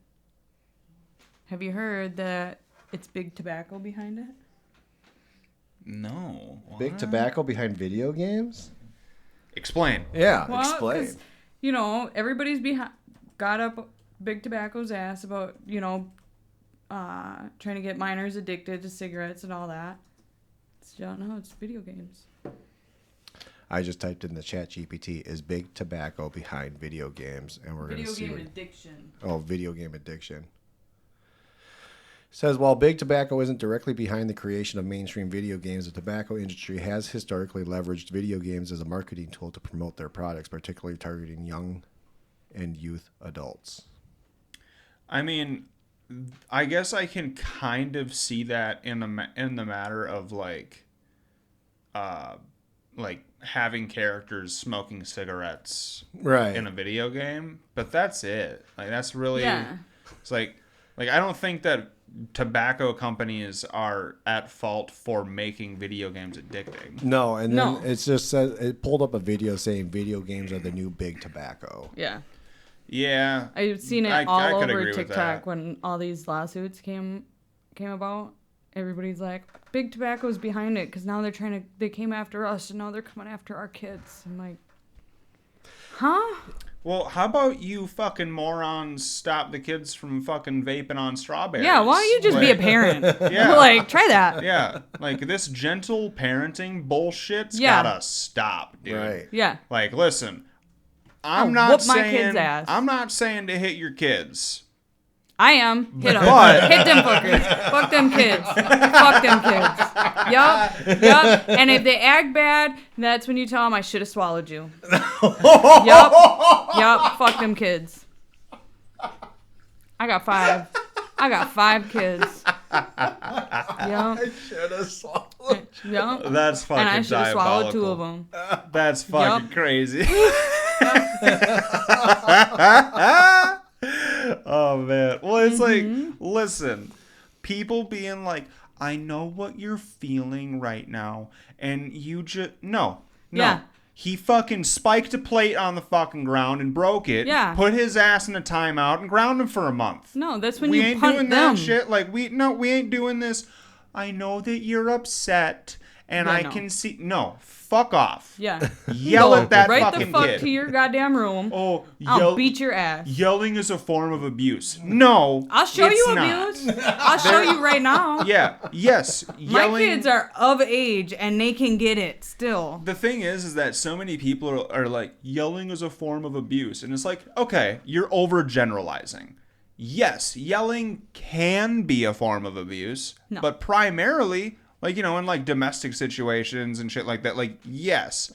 Have you heard that it's big tobacco behind it? No. Big What? tobacco behind video games? Explain. Yeah, Well, explain. 'cause, everybody's got up Big Tobacco's ass about, trying to get minors addicted to cigarettes and all that. It's video games. I just typed in the chat GPT, is big tobacco behind video games? And we're going to Video see game what... addiction. Oh, video game addiction. Says, while big tobacco isn't directly behind the creation of mainstream video games, the tobacco industry has historically leveraged video games as a marketing tool to promote their products, particularly targeting young and youth adults. I mean, I guess I can kind of see that in the matter of like having characters smoking cigarettes Right. in a video game, but that's it. Like that's really Yeah. It's like I don't think that tobacco companies are at fault for making video games addicting. No, and then No. it's just said, it pulled up a video saying video games are the new big tobacco. Yeah. Yeah. I've seen it I all could over agree with TikTok that. when all these lawsuits came about. Everybody's like, Big Tobacco's behind it because now they came after us and now they're coming after our kids. I'm like, huh? Well, how about you fucking morons stop the kids from fucking vaping on strawberries? Yeah, why don't you just be a Like, parent? Yeah. Like, try that. Yeah, like this gentle parenting bullshit's Yeah. gotta stop, dude. Right. Yeah. Like, listen, I'll I'm not whoop my saying kid's ass. I'm not saying to hit your kids. I am. Hit them. But- Hit them fuckers. Fuck them kids. Fuck them kids. Yup. And if they act bad, that's when you tell them I should have swallowed you. Yup. Fuck them kids. I got 5 kids. Yup. Should have swallowed. Yup. That's fucking And I should have swallowed 2 of diabolical. them. That's fucking Yup. crazy. Oh man. Well, it's like, listen, people being like, I know what you're feeling right now, and you just no. Yeah. He fucking spiked a plate on the fucking ground and broke it. Yeah. Put his ass in a timeout and ground him for a month. No, that's when We you ain't punt doing them. that shit. Like we ain't doing this. I know that you're upset, and Yeah, I no. can see. No, fuck off. Yeah. Yell Go at that right fucking the fuck kid. to your goddamn room. Oh, I'll beat your ass. Yelling is a form of abuse. No, I'll show it's you not. abuse. I'll show you right now. Yeah. Yes. My Yelling. kids are of age and they can get it still. The thing is that so many people are like, yelling is a form of abuse. And it's like, okay, you're overgeneralizing. Yes, yelling can be a form of abuse, No. but primarily, like, in like domestic situations and shit like that, like, yes.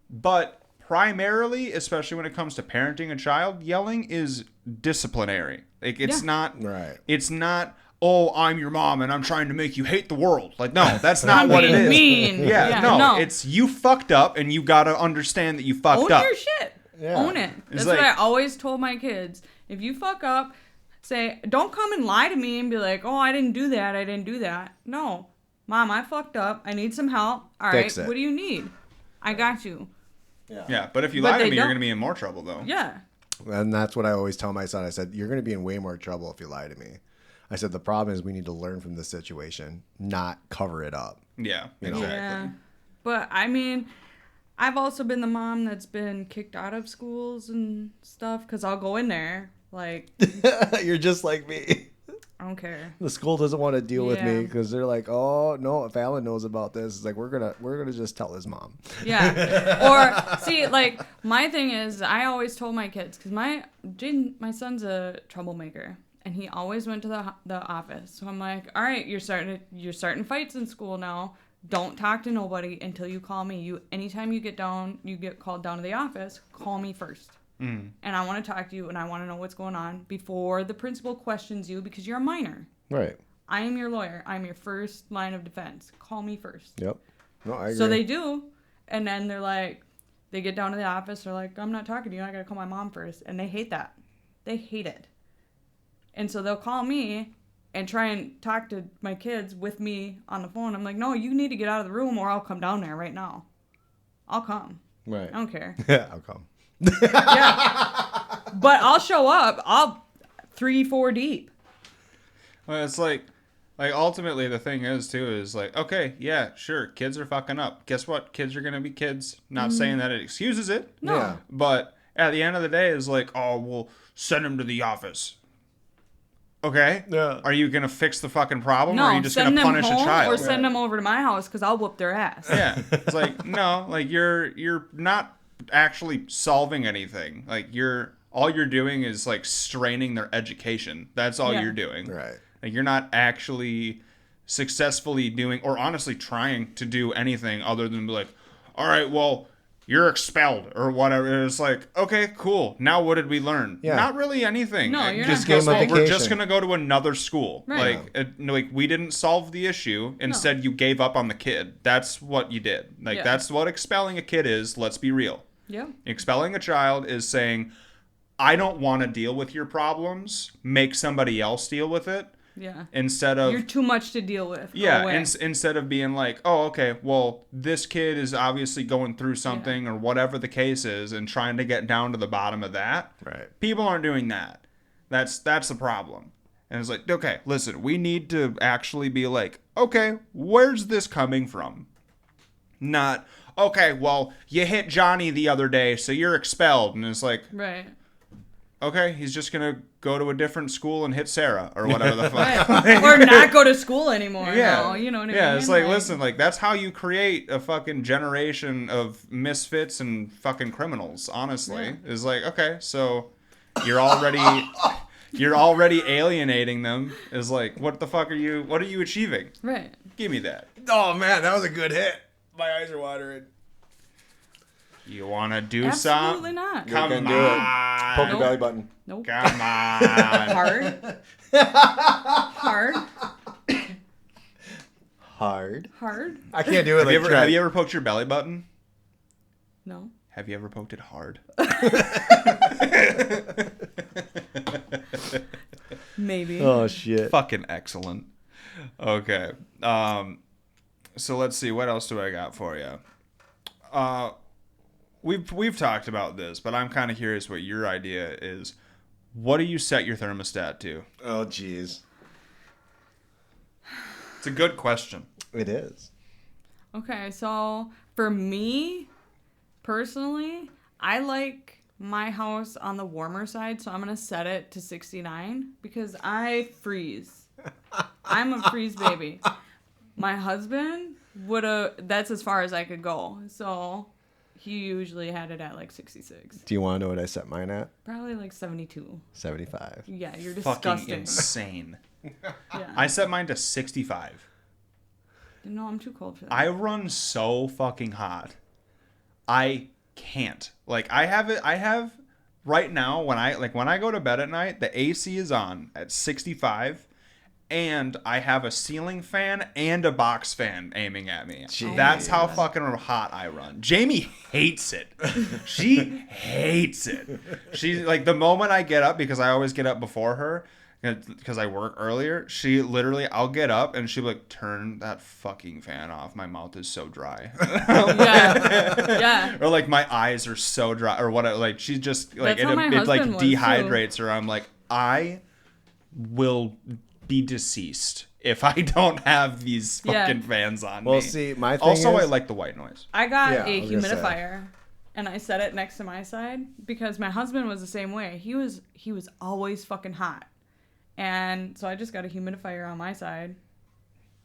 But primarily, especially when it comes to parenting a child, yelling is disciplinary. Like, it's Yeah. not, Right. it's not, oh, I'm your mom and I'm trying to make you hate the world. Like, no, that's not I'm what it being is. mean. Yeah, no, it's you fucked up and you gotta understand that you fucked Own up. your shit. Yeah. Own it. That's like- what I always told my kids. If you fuck up, say, don't come and lie to me and be like, oh, I didn't do that. No. Mom, I fucked up. I need some help. All right, Fix it. what do you need? I got you. Yeah, but if you But lie to they me, you're don't- going to be in more trouble, though. Yeah. And that's what I always tell my son. I said, you're going to be in way more trouble if you lie to me. I said, the problem is we need to learn from this situation, not cover it up. Yeah, You know? exactly. Yeah. But I mean, I've also been the mom that's been kicked out of schools and stuff because I'll go in there like, You're just like me. I don't care. The school doesn't want to deal with me Yeah. because they're like, oh no, if Alan knows about this, it's like we're gonna just tell his mom. Yeah. Or see, like my thing is, I always told my kids because my son's a troublemaker, and he always went to the office. So I'm like, all right, you're starting fights in school now. Don't talk to nobody until you call me. Anytime you get called down to the office, call me first. And I want to talk to you, and I want to know what's going on before the principal questions you because you're a minor. Right. I am your lawyer. I'm your first line of defense. Call me first. Yep. No, I agree. So they do, and then they're like, they get down to the office. They're like, I'm not talking to you. I gotta call my mom first, and they hate that. They hate it. And so they'll call me and try and talk to my kids with me on the phone. I'm like, no, you need to get out of the room, or I'll come down there right now. I'll come. Right. I don't care. Yeah, I'll come. Yeah. But I'll show up. I'll 3-4 deep. Well, it's like ultimately the thing is too is like, okay, yeah, sure, kids are fucking up. Guess what? Kids are gonna be kids. Not saying that it excuses it. No. Yeah. But at the end of the day, is like, oh, we'll send him to the office. Okay. Yeah. Are you gonna fix the fucking problem, or No, are you just send gonna them punish home a child? or send them over to my house because I'll whoop their ass. Yeah. It's like, no, like you're not actually solving anything. Like all you're doing is like straining their education. That's all Yeah. you're doing. Right. Like you're not actually successfully doing or honestly trying to do anything other than be like, all right, well, you're expelled or whatever. It's like, okay, cool. Now what did we learn? Yeah. Not really anything. No, you're Just not. gamification. We're just gonna go to another school. Right. Like we didn't solve the issue. Instead, you gave up on the kid. That's what you did. Like Yeah. that's what expelling a kid is. Let's be real. Yeah. Expelling a child is saying, I don't want to deal with your problems. Make somebody else deal with it. Yeah. Instead of You're too much to deal with. Go yeah, away. instead of being like, oh, okay, well, this kid is obviously going through something or whatever the case is and trying to get down to the bottom of that. Right. People aren't doing that. That's the problem. And it's like, okay, listen, we need to actually be like, okay, where's this coming from? Not, okay, well, you hit Johnny the other day, so you're expelled. And it's like, Right. okay, he's just going to go to a different school and hit Sarah or whatever the fuck. Right. Or not go to school anymore. Yeah. No, you know what I mean? Yeah, it's like, listen, like, that's how you create a fucking generation of misfits and fucking criminals, honestly. Is like, okay, so you're already alienating them. Is like, what are you achieving? Right. Give me that. Oh man, that was a good hit. My eyes are watering. You want to do Absolutely something? not. Come can on. do it. Poke your belly button. Nope. Come on. Hard. Hard. Hard. Hard. I can't do it like Trent. Have you ever poked your belly button? No. Have you ever poked it hard? Maybe. Oh shit. Fucking excellent. Okay. So let's see. What else do I got for you? We've talked about this, but I'm kind of curious what your idea is. What do you set your thermostat to? Oh jeez. It's a good question. It is. Okay, so for me, personally, I like my house on the warmer side, so I'm going to set it to 69 because I freeze. I'm a freeze baby. My husband that's as far as I could go. So he usually had it at like 66. Do you want to know what I set mine at? Probably like 72. 75. Yeah, you're Fucking disgusting. insane. Yeah. I set mine to 65. No, I'm too cold for that. I run so fucking hot. I can't. Like I have right now when I go to bed at night, the AC is on at 65 and I have a ceiling fan and a box fan aiming at me. Jeez. That's how fucking hot I run. Jamie hates it. She hates it. She's like the moment I get up, because I always get up before her, because I work earlier, she literally, I'll get up and she'll be like, turn that fucking fan off. My mouth is so dry. Yeah. Or like my eyes are so dry or what. Like she's just like, That's how my it like husband was, dehydrates her. I'm like, I will be deceased if I don't have these fucking fans on me. Well, see, my thing also, is, I like the white noise. I got Yeah, a I was gonna say. humidifier, and I set it next to my side because my husband was the same way. He was always fucking hot, and so I just got a humidifier on my side,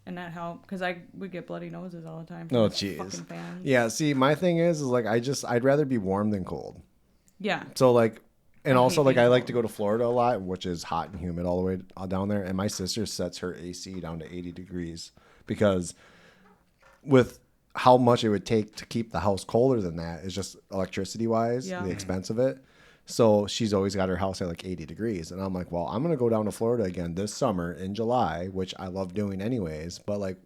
and that helped because I would get bloody noses all the time. From Oh, the jeez. fucking fans. Yeah, see, my thing is like I'd rather be warm than cold. Yeah. So like, and I also hate like being I like cold. to go to Florida a lot, which is hot and humid all the way down there. And my sister sets her AC down to 80 degrees because with how much it would take to keep the house colder than that is just electricity wise, Yeah. the expense of it. So she's always got her house at like 80 degrees. And I'm like, well, I'm going to go down to Florida again this summer in July, which I love doing anyways. But like,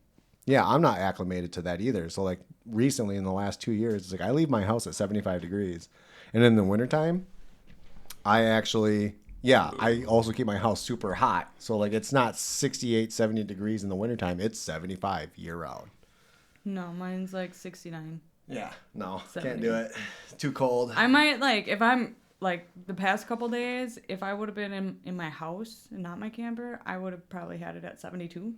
yeah, I'm not acclimated to that either. So like recently in the last 2 years, it's like I leave my house at 75 degrees. And in the wintertime, I also keep my house super hot. So like it's not 68, 70 degrees in the wintertime. It's 75 year round. No, mine's like 69. Yeah. No, 70. can't do it. Too cold. I might like if I'm like the past couple days, if I would have been in my house and not my camper, I would have probably had it at 72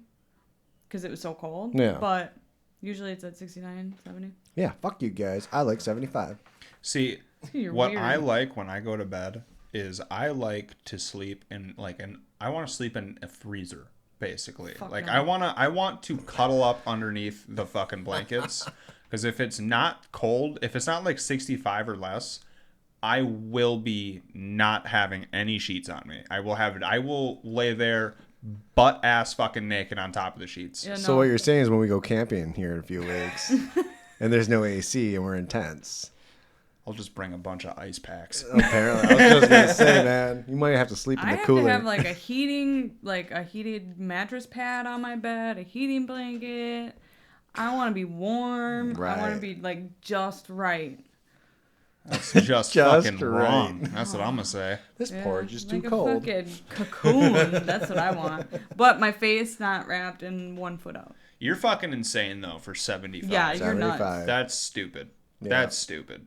because it was so cold. Yeah. But usually it's at 69, 70. Yeah, fuck you guys. I like 75. See, You're what weird. I like when I go to bed is I like to sleep in I want to sleep in a freezer basically. Fuck like no. I want to cuddle up underneath the fucking blankets because if it's not cold, if it's not like 65 or less, I will be not having any sheets on me. I will lay there butt ass fucking naked on top of the sheets. Yeah, So no. what you're saying is when we go camping here in a few weeks and there's no AC and we're in tents. I'll just bring a bunch of ice packs. Apparently. I was just going to say, man, you might have to sleep in I the have cooler. to have like a heated mattress pad on my bed, a heating blanket. I want to be warm. I want Right. to be like just right. That's just fucking wrong. right. That's what I'm gonna say. This porridge is too like cold. a fucking cocoon. That's what I want. But my face not wrapped in 1 foot out. You're fucking insane though for 75. Yeah, you're nuts. 75. That's stupid. Yeah. That's stupid.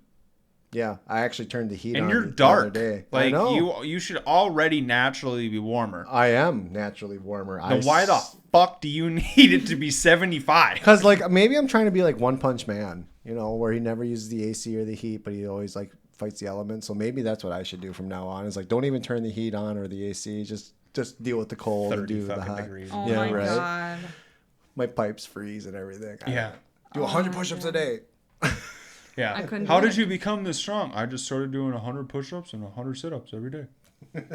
Yeah, I actually turned the heat on And you're the other dark. day. I Like know. you should already naturally be warmer. I am naturally warmer. Then why the fuck do you need it to be 75? Because like maybe I'm trying to be like One Punch Man, you know, where he never uses the AC or the heat, but he always like fights the elements. So maybe that's what I should do from now on. Is like don't even turn the heat on or the AC. Just deal with the cold and 30 do the fucking hot. degrees. Oh Yeah, my right. god. My pipes freeze and everything. Yeah. Do 100 push-ups a day. Yeah. I couldn't How do did it. you become this strong? I just started doing 100 push-ups and 100 sit-ups every day.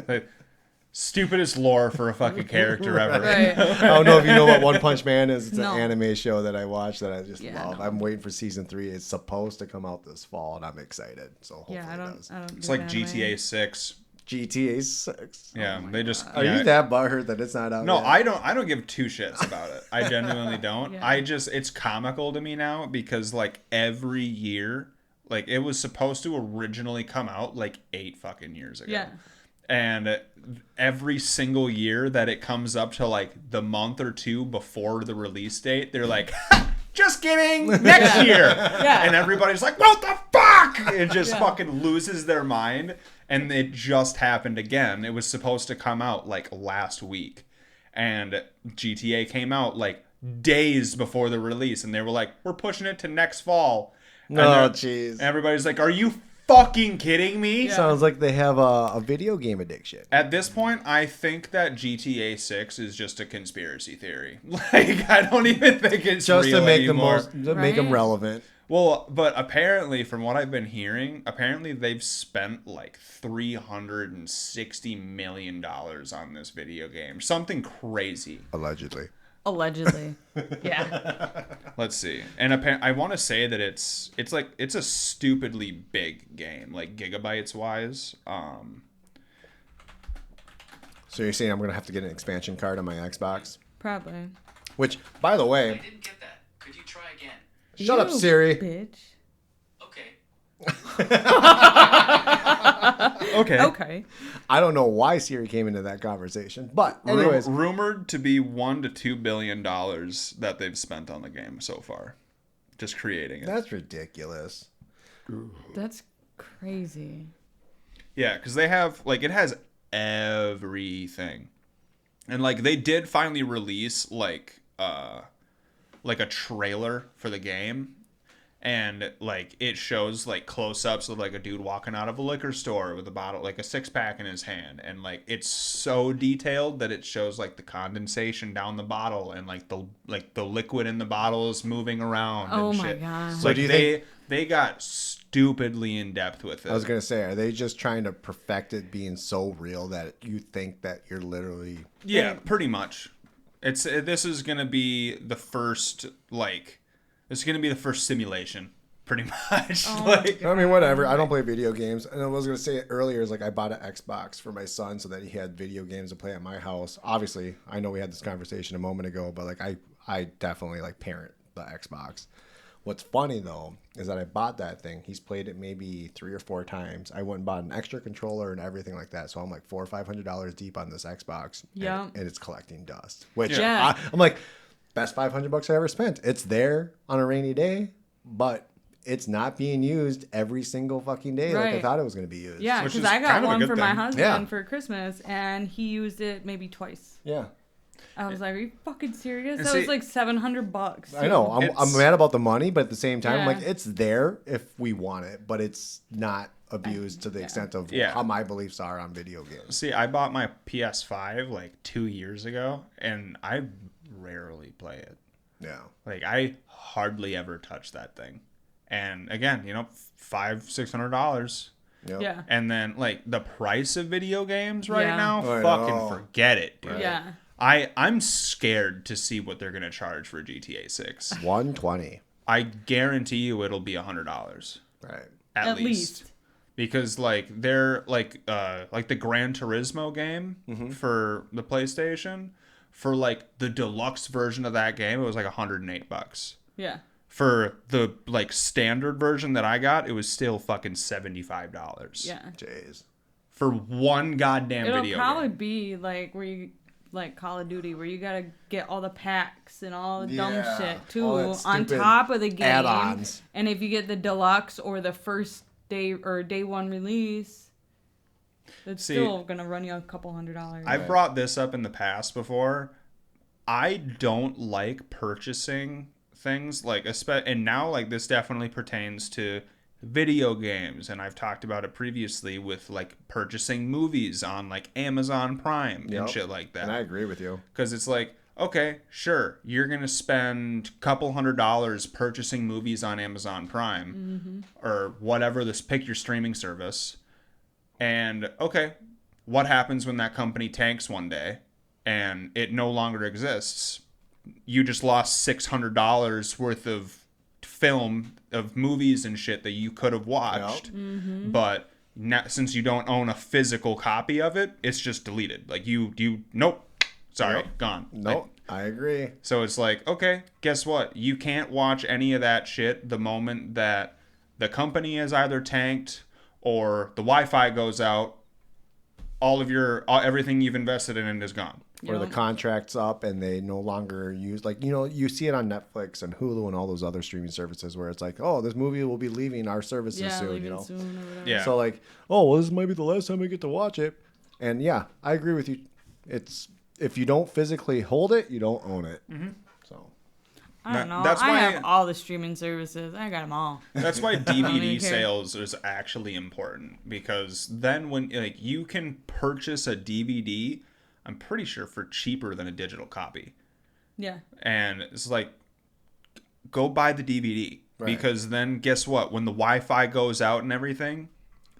Like, stupidest lore for a fucking character ever. Right. I don't know if you know what One Punch Man is. It's No. an anime show that I watch that I just Yeah, love. no. I'm waiting for season 3. It's supposed to come out this fall, and I'm excited. So hopefully Yeah, it does. I don't. It's do like anime. GTA 6. GTA 6. Yeah, they just Are yeah, you that butthurt that it's not out No, yet? I don't give two shits about it. I genuinely don't. Yeah. It's comical to me now because like every year, like it was supposed to originally come out like 8 fucking years ago. Yeah. And every single year that it comes up to like the month or two before the release date, they're like, just kidding, next year. Yeah. And everybody's like, what the fuck? It just fucking loses their mind. And it just happened again. It was supposed to come out like last week. And GTA came out like days before the release. And they were like, we're pushing it to next fall. And Oh, they're- jeez. and everybody's like, are you fucking kidding me? Yeah. Sounds like they have a video game addiction. At this point, I think that GTA 6 is just a conspiracy theory. Like, I don't even think it's Just real to make anymore. make them Right? relevant. Well, but apparently, from what I've been hearing, apparently they've spent like $360 million on this video game. Something crazy. Allegedly. Allegedly. Yeah. Let's see. And I want to say that it's a stupidly big game, like gigabytes wise. So you're saying I'm going to have to get an expansion card on my Xbox? Probably. Which, by the I way, didn't get that. Could you try again? shut up, You Siri. Bitch. Okay. Okay. Okay. I don't know why Siri came into that conversation, but anyways, Rumored to be $1 to $2 billion that they've spent on the game so far, just creating it. that's ridiculous. That's crazy. Yeah, because they have it has everything, and they did finally release a trailer for the game. And it shows close-ups of a dude walking out of a liquor store with a bottle, a 6-pack in his hand, and it's so detailed that it shows the condensation down the bottle and the liquid in the bottle is moving around. Oh and my shit. God. So So do you think they got stupidly in depth with it? I was gonna say, are they just trying to perfect it being so real that you think that you're literally? Yeah, pretty much. This is gonna be the first This is going to be the first simulation, pretty much. I mean, whatever. I don't play video games, and I was gonna say it earlier is I bought an Xbox for my son so that he had video games to play at my house. Obviously, I know we had this conversation a moment ago, but I definitely parent the Xbox. What's funny though is that I bought that thing. He's played it maybe 3 or 4 times. I went and bought an extra controller and everything like that. So I'm $400 or $500 deep on this Xbox. Yeah. And it's collecting dust. Which Yeah. I'm like, best $500 I ever spent. It's there on a rainy day, but it's not being used every single fucking day like I Right. thought it was going to be used. Yeah, Which because is I got kind of a one good for my thing. husband Yeah. for Christmas, and he used it maybe twice. Yeah. I was like, "Are you fucking serious?" And That see- was $700. I know. I'm It's- mad about the money, but at the same time, Yeah. it's there if we want it, but it's not abused to the extent of Yeah. how my beliefs are on video games. See, I bought my PS5 2 years ago, and I rarely play it. Yeah. I hardly ever touch that thing. And again, $500-$600. Yep. Yeah. And then the price of video games right Yeah. now, I fucking know. forget it, dude. Yeah. I'm scared to see what they're gonna charge for GTA 6. 120. I guarantee you it'll be $100 Right. at At least. because they're the Gran Turismo game for the PlayStation, for the deluxe version of that game, it was $108. Yeah. For the standard version that I got, it was still fucking $75. Yeah. Jeez. For one goddamn It'll video probably game. be where you Call of Duty, where you gotta get all the packs and all the dumb Yeah, shit too all that on stupid top of the game. add-ons. And if you get the deluxe or the first day or day one release, it's See, still gonna run you a couple $100. I've brought this up in the past before. I don't like purchasing things and now this definitely pertains to video games, and I've talked about it previously with purchasing movies on Amazon Prime and Yep. shit like that. And I agree with you. Because it's okay, sure, you're gonna spend a couple $100 purchasing movies on Amazon Prime or whatever, pick your streaming service, and okay, what happens when that company tanks one day and it no longer exists? You just lost $600 worth of film of movies and shit that you could have watched, but now, since you don't own a physical copy of it, it's just deleted. Nope, sorry, gone. Nope. I agree. So it's okay, guess what? You can't watch any of that shit the moment that the company is either tanked or the Wi-Fi goes out. Everything you've invested in it is gone. Or the Yep. contract's up and they no longer use you see it on Netflix and Hulu and all those other streaming services where it's oh, this movie will be leaving our services Yeah, soon, leaving soon or whatever. Yeah. So oh, well, this might be the last time I get to watch it. And yeah, I agree with you. It's if you don't physically hold it, you don't own it. So I don't know. That's I why- have all the streaming services. I got them all. That's why don't DVD even care. sales is actually important, because then when you can purchase a DVD, I'm pretty sure for cheaper than a digital copy. Yeah. And it's go buy the DVD, Right. because then guess what? When the Wi-Fi goes out and everything,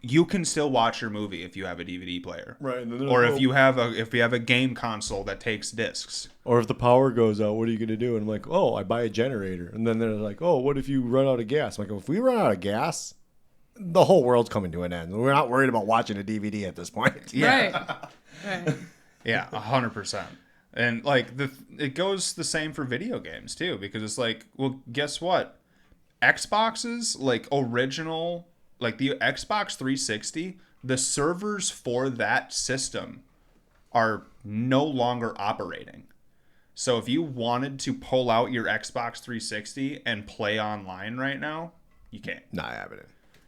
you can still watch your movie if you have a DVD player. Right, and then Or if you have a game console that takes discs. or if the power goes out, what are you going to do? And I'm oh, I buy a generator. And then they're oh, what if you run out of gas? I'm if we run out of gas, the whole world's coming to an end. We're not worried about watching a DVD at this point. Yeah. Right. Yeah, 100%. And it goes the same for video games too, because it's well, guess what? Xboxes, original like the Xbox 360, the servers for that system are no longer operating. So if you wanted to pull out your Xbox 360 and play online right now, you can't. Nah, I haven't.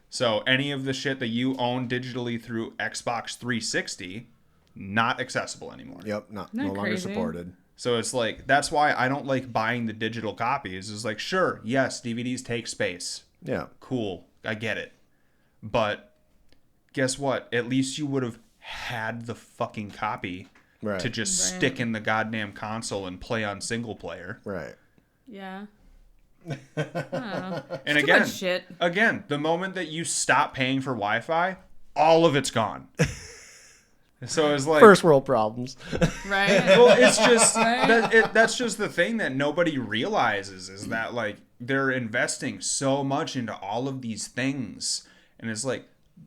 So any of the shit that you own digitally through Xbox 360, not accessible anymore. Yep, no that longer crazy? supported. So it's like, that's why I don't like buying the digital copies. It's like, sure, yes, DVDs take space. Yeah. Cool, I get it. But guess what? At least you would have had the fucking copy Right. to just stick in the goddamn console and play on single player. Right. Yeah. I don't know. And Too again, much shit. again, the moment that you stop paying for Wi-Fi, all of it's gone. So it's like, First world problems. Right? well, it's just Right? that's just the thing that nobody realizes is that like they're investing so much into all of these things, and it's like,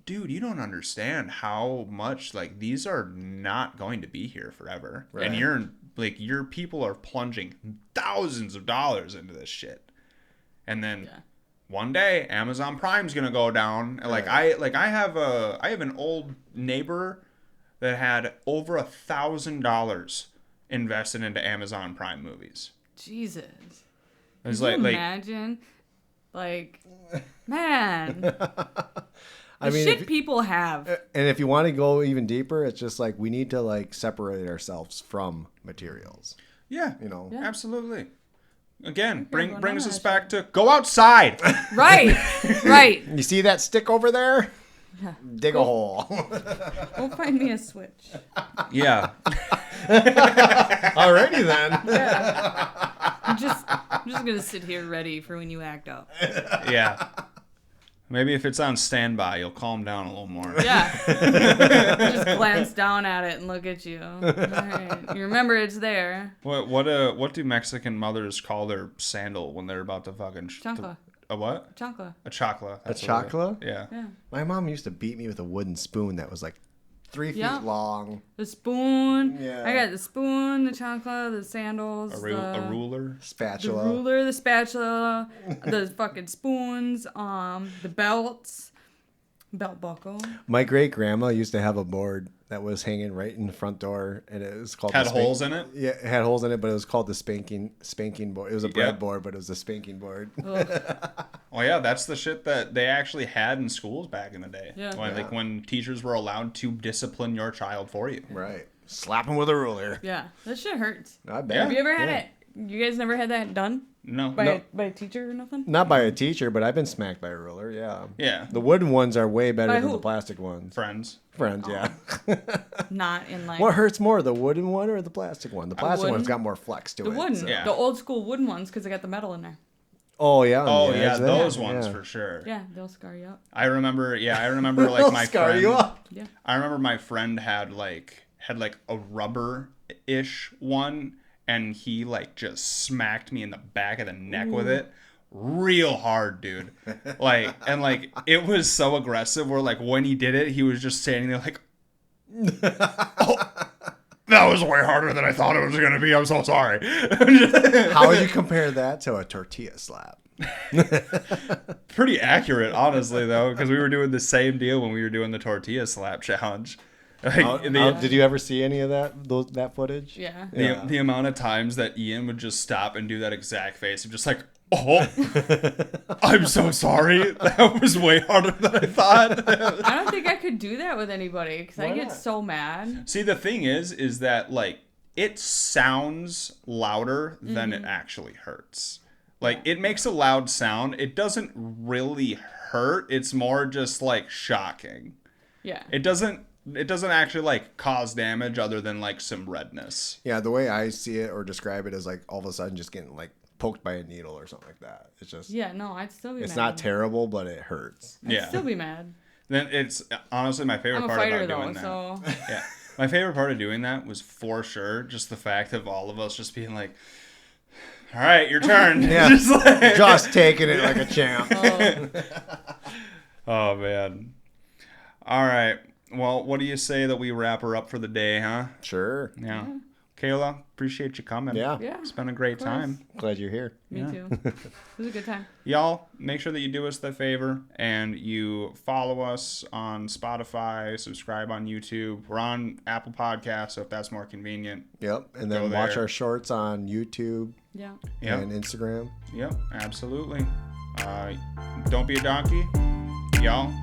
dude, you don't understand how much like these are not going to be here forever, Right. and your people are plunging thousands of dollars into this shit, and then. Yeah. One day Amazon Prime's gonna go down. And I have an old neighbor that had over $1,000 invested into Amazon Prime movies. Jesus. It's Can you like imagine? Like, man. I mean, Shit people have. and if you want to go even deeper, it's just like we need to like separate ourselves from materials. yeah, You know. Yeah. absolutely. Again, going brings on us that back to go outside. Right. Right. You see that stick over there? Yeah. Dig a hole. Go find me a switch. Yeah, Alrighty then. Yeah. I'm just gonna sit here ready for when you act up. yeah. Maybe if it's on standby, you'll calm down a little more. Yeah. Just glance down at it and look at you. All right. You remember it's there. What do Mexican mothers call their sandal when they're about to fucking Chancla. a what? Chancla. A chocla. A chocla? Yeah. Yeah. My mom used to beat me with a wooden spoon that was like 3 feet Yeah. long. The spoon. Yeah. I got the spoon, the chancla, the sandals, A the ruler. the Spatula. ruler, the spatula, the fucking spoons, the belts, belt buckle. My great grandma used to have a board that was hanging right in the front door, and it was called Had the spank- holes in it? Yeah, it had holes in it, but it was called the spanking board. It was a Yep. breadboard, but it was a spanking board. Oh yeah, that's the shit that they actually had in schools back in the day. Yeah. When teachers were allowed to discipline your child for you. Right. Slap him with a ruler. Yeah, that shit hurts. I bet. Have you ever had Yeah. it? You guys never had that done No. by a teacher or nothing? Not by a teacher, but I've been smacked by a ruler. Yeah. Yeah. The wooden ones are way better By than who? the plastic ones. Friends. Friends, yeah. Not in like What hurts more, the wooden one or the plastic one? The plastic wooden. one's got more flex to the it. wooden, so- Yeah. the old school wooden ones because they got the metal in there. Oh yeah. Oh on the yeah, edge there. those ones Yeah. for sure. Yeah, they'll scar you up. I remember like They'll my scar friend. you up. Yeah. I remember my friend had a rubber-ish one, and he like just smacked me in the back of the neck with it real hard, dude. It was so aggressive where like when he did it, he was just standing there like, oh, that was way harder than I thought it was gonna be. I'm so sorry. How would you compare that to a tortilla slap? Pretty accurate, honestly, though, because we were doing the same deal when we were doing the tortilla slap challenge. Did you ever see any of that footage? Yeah. The amount of times that Ian would just stop and do that exact face of just like, oh, I'm so sorry. That was way harder than I thought. I don't think I could do that with anybody because I get not? so mad. See, the thing is that like it sounds louder than it actually hurts. Like it makes a loud sound. It doesn't really hurt. It's more just like shocking. Yeah. It doesn't actually like cause damage other than like some redness. Yeah, the way I see it or describe it is like all of a sudden just getting like poked by a needle or something like that. It's just Yeah, no, I'd still be it's mad. not terrible, but it hurts. I'd Yeah. still be mad. Then it's honestly my favorite I'm a part fighter about though, doing that. so Yeah. My favorite part of doing that was for sure just the fact of all of us just being like, all right, your turn. Yeah. Just like- Just taking it like a champ. Oh, man. All right. Well, what do you say that we wrap her up for the day, huh? Sure. Yeah. Kayla, appreciate you coming. Yeah. Yeah. It's been a great course. time. Glad you're here. Me Yeah. too. It was a good time. Y'all, make sure that you do us the favor and you follow us on Spotify, subscribe on YouTube. We're on Apple Podcasts, so if that's more convenient. Yep. And Go then watch there. our shorts on YouTube Yeah. Yep. and Instagram. Yep, absolutely. Don't be a donkey. Y'all,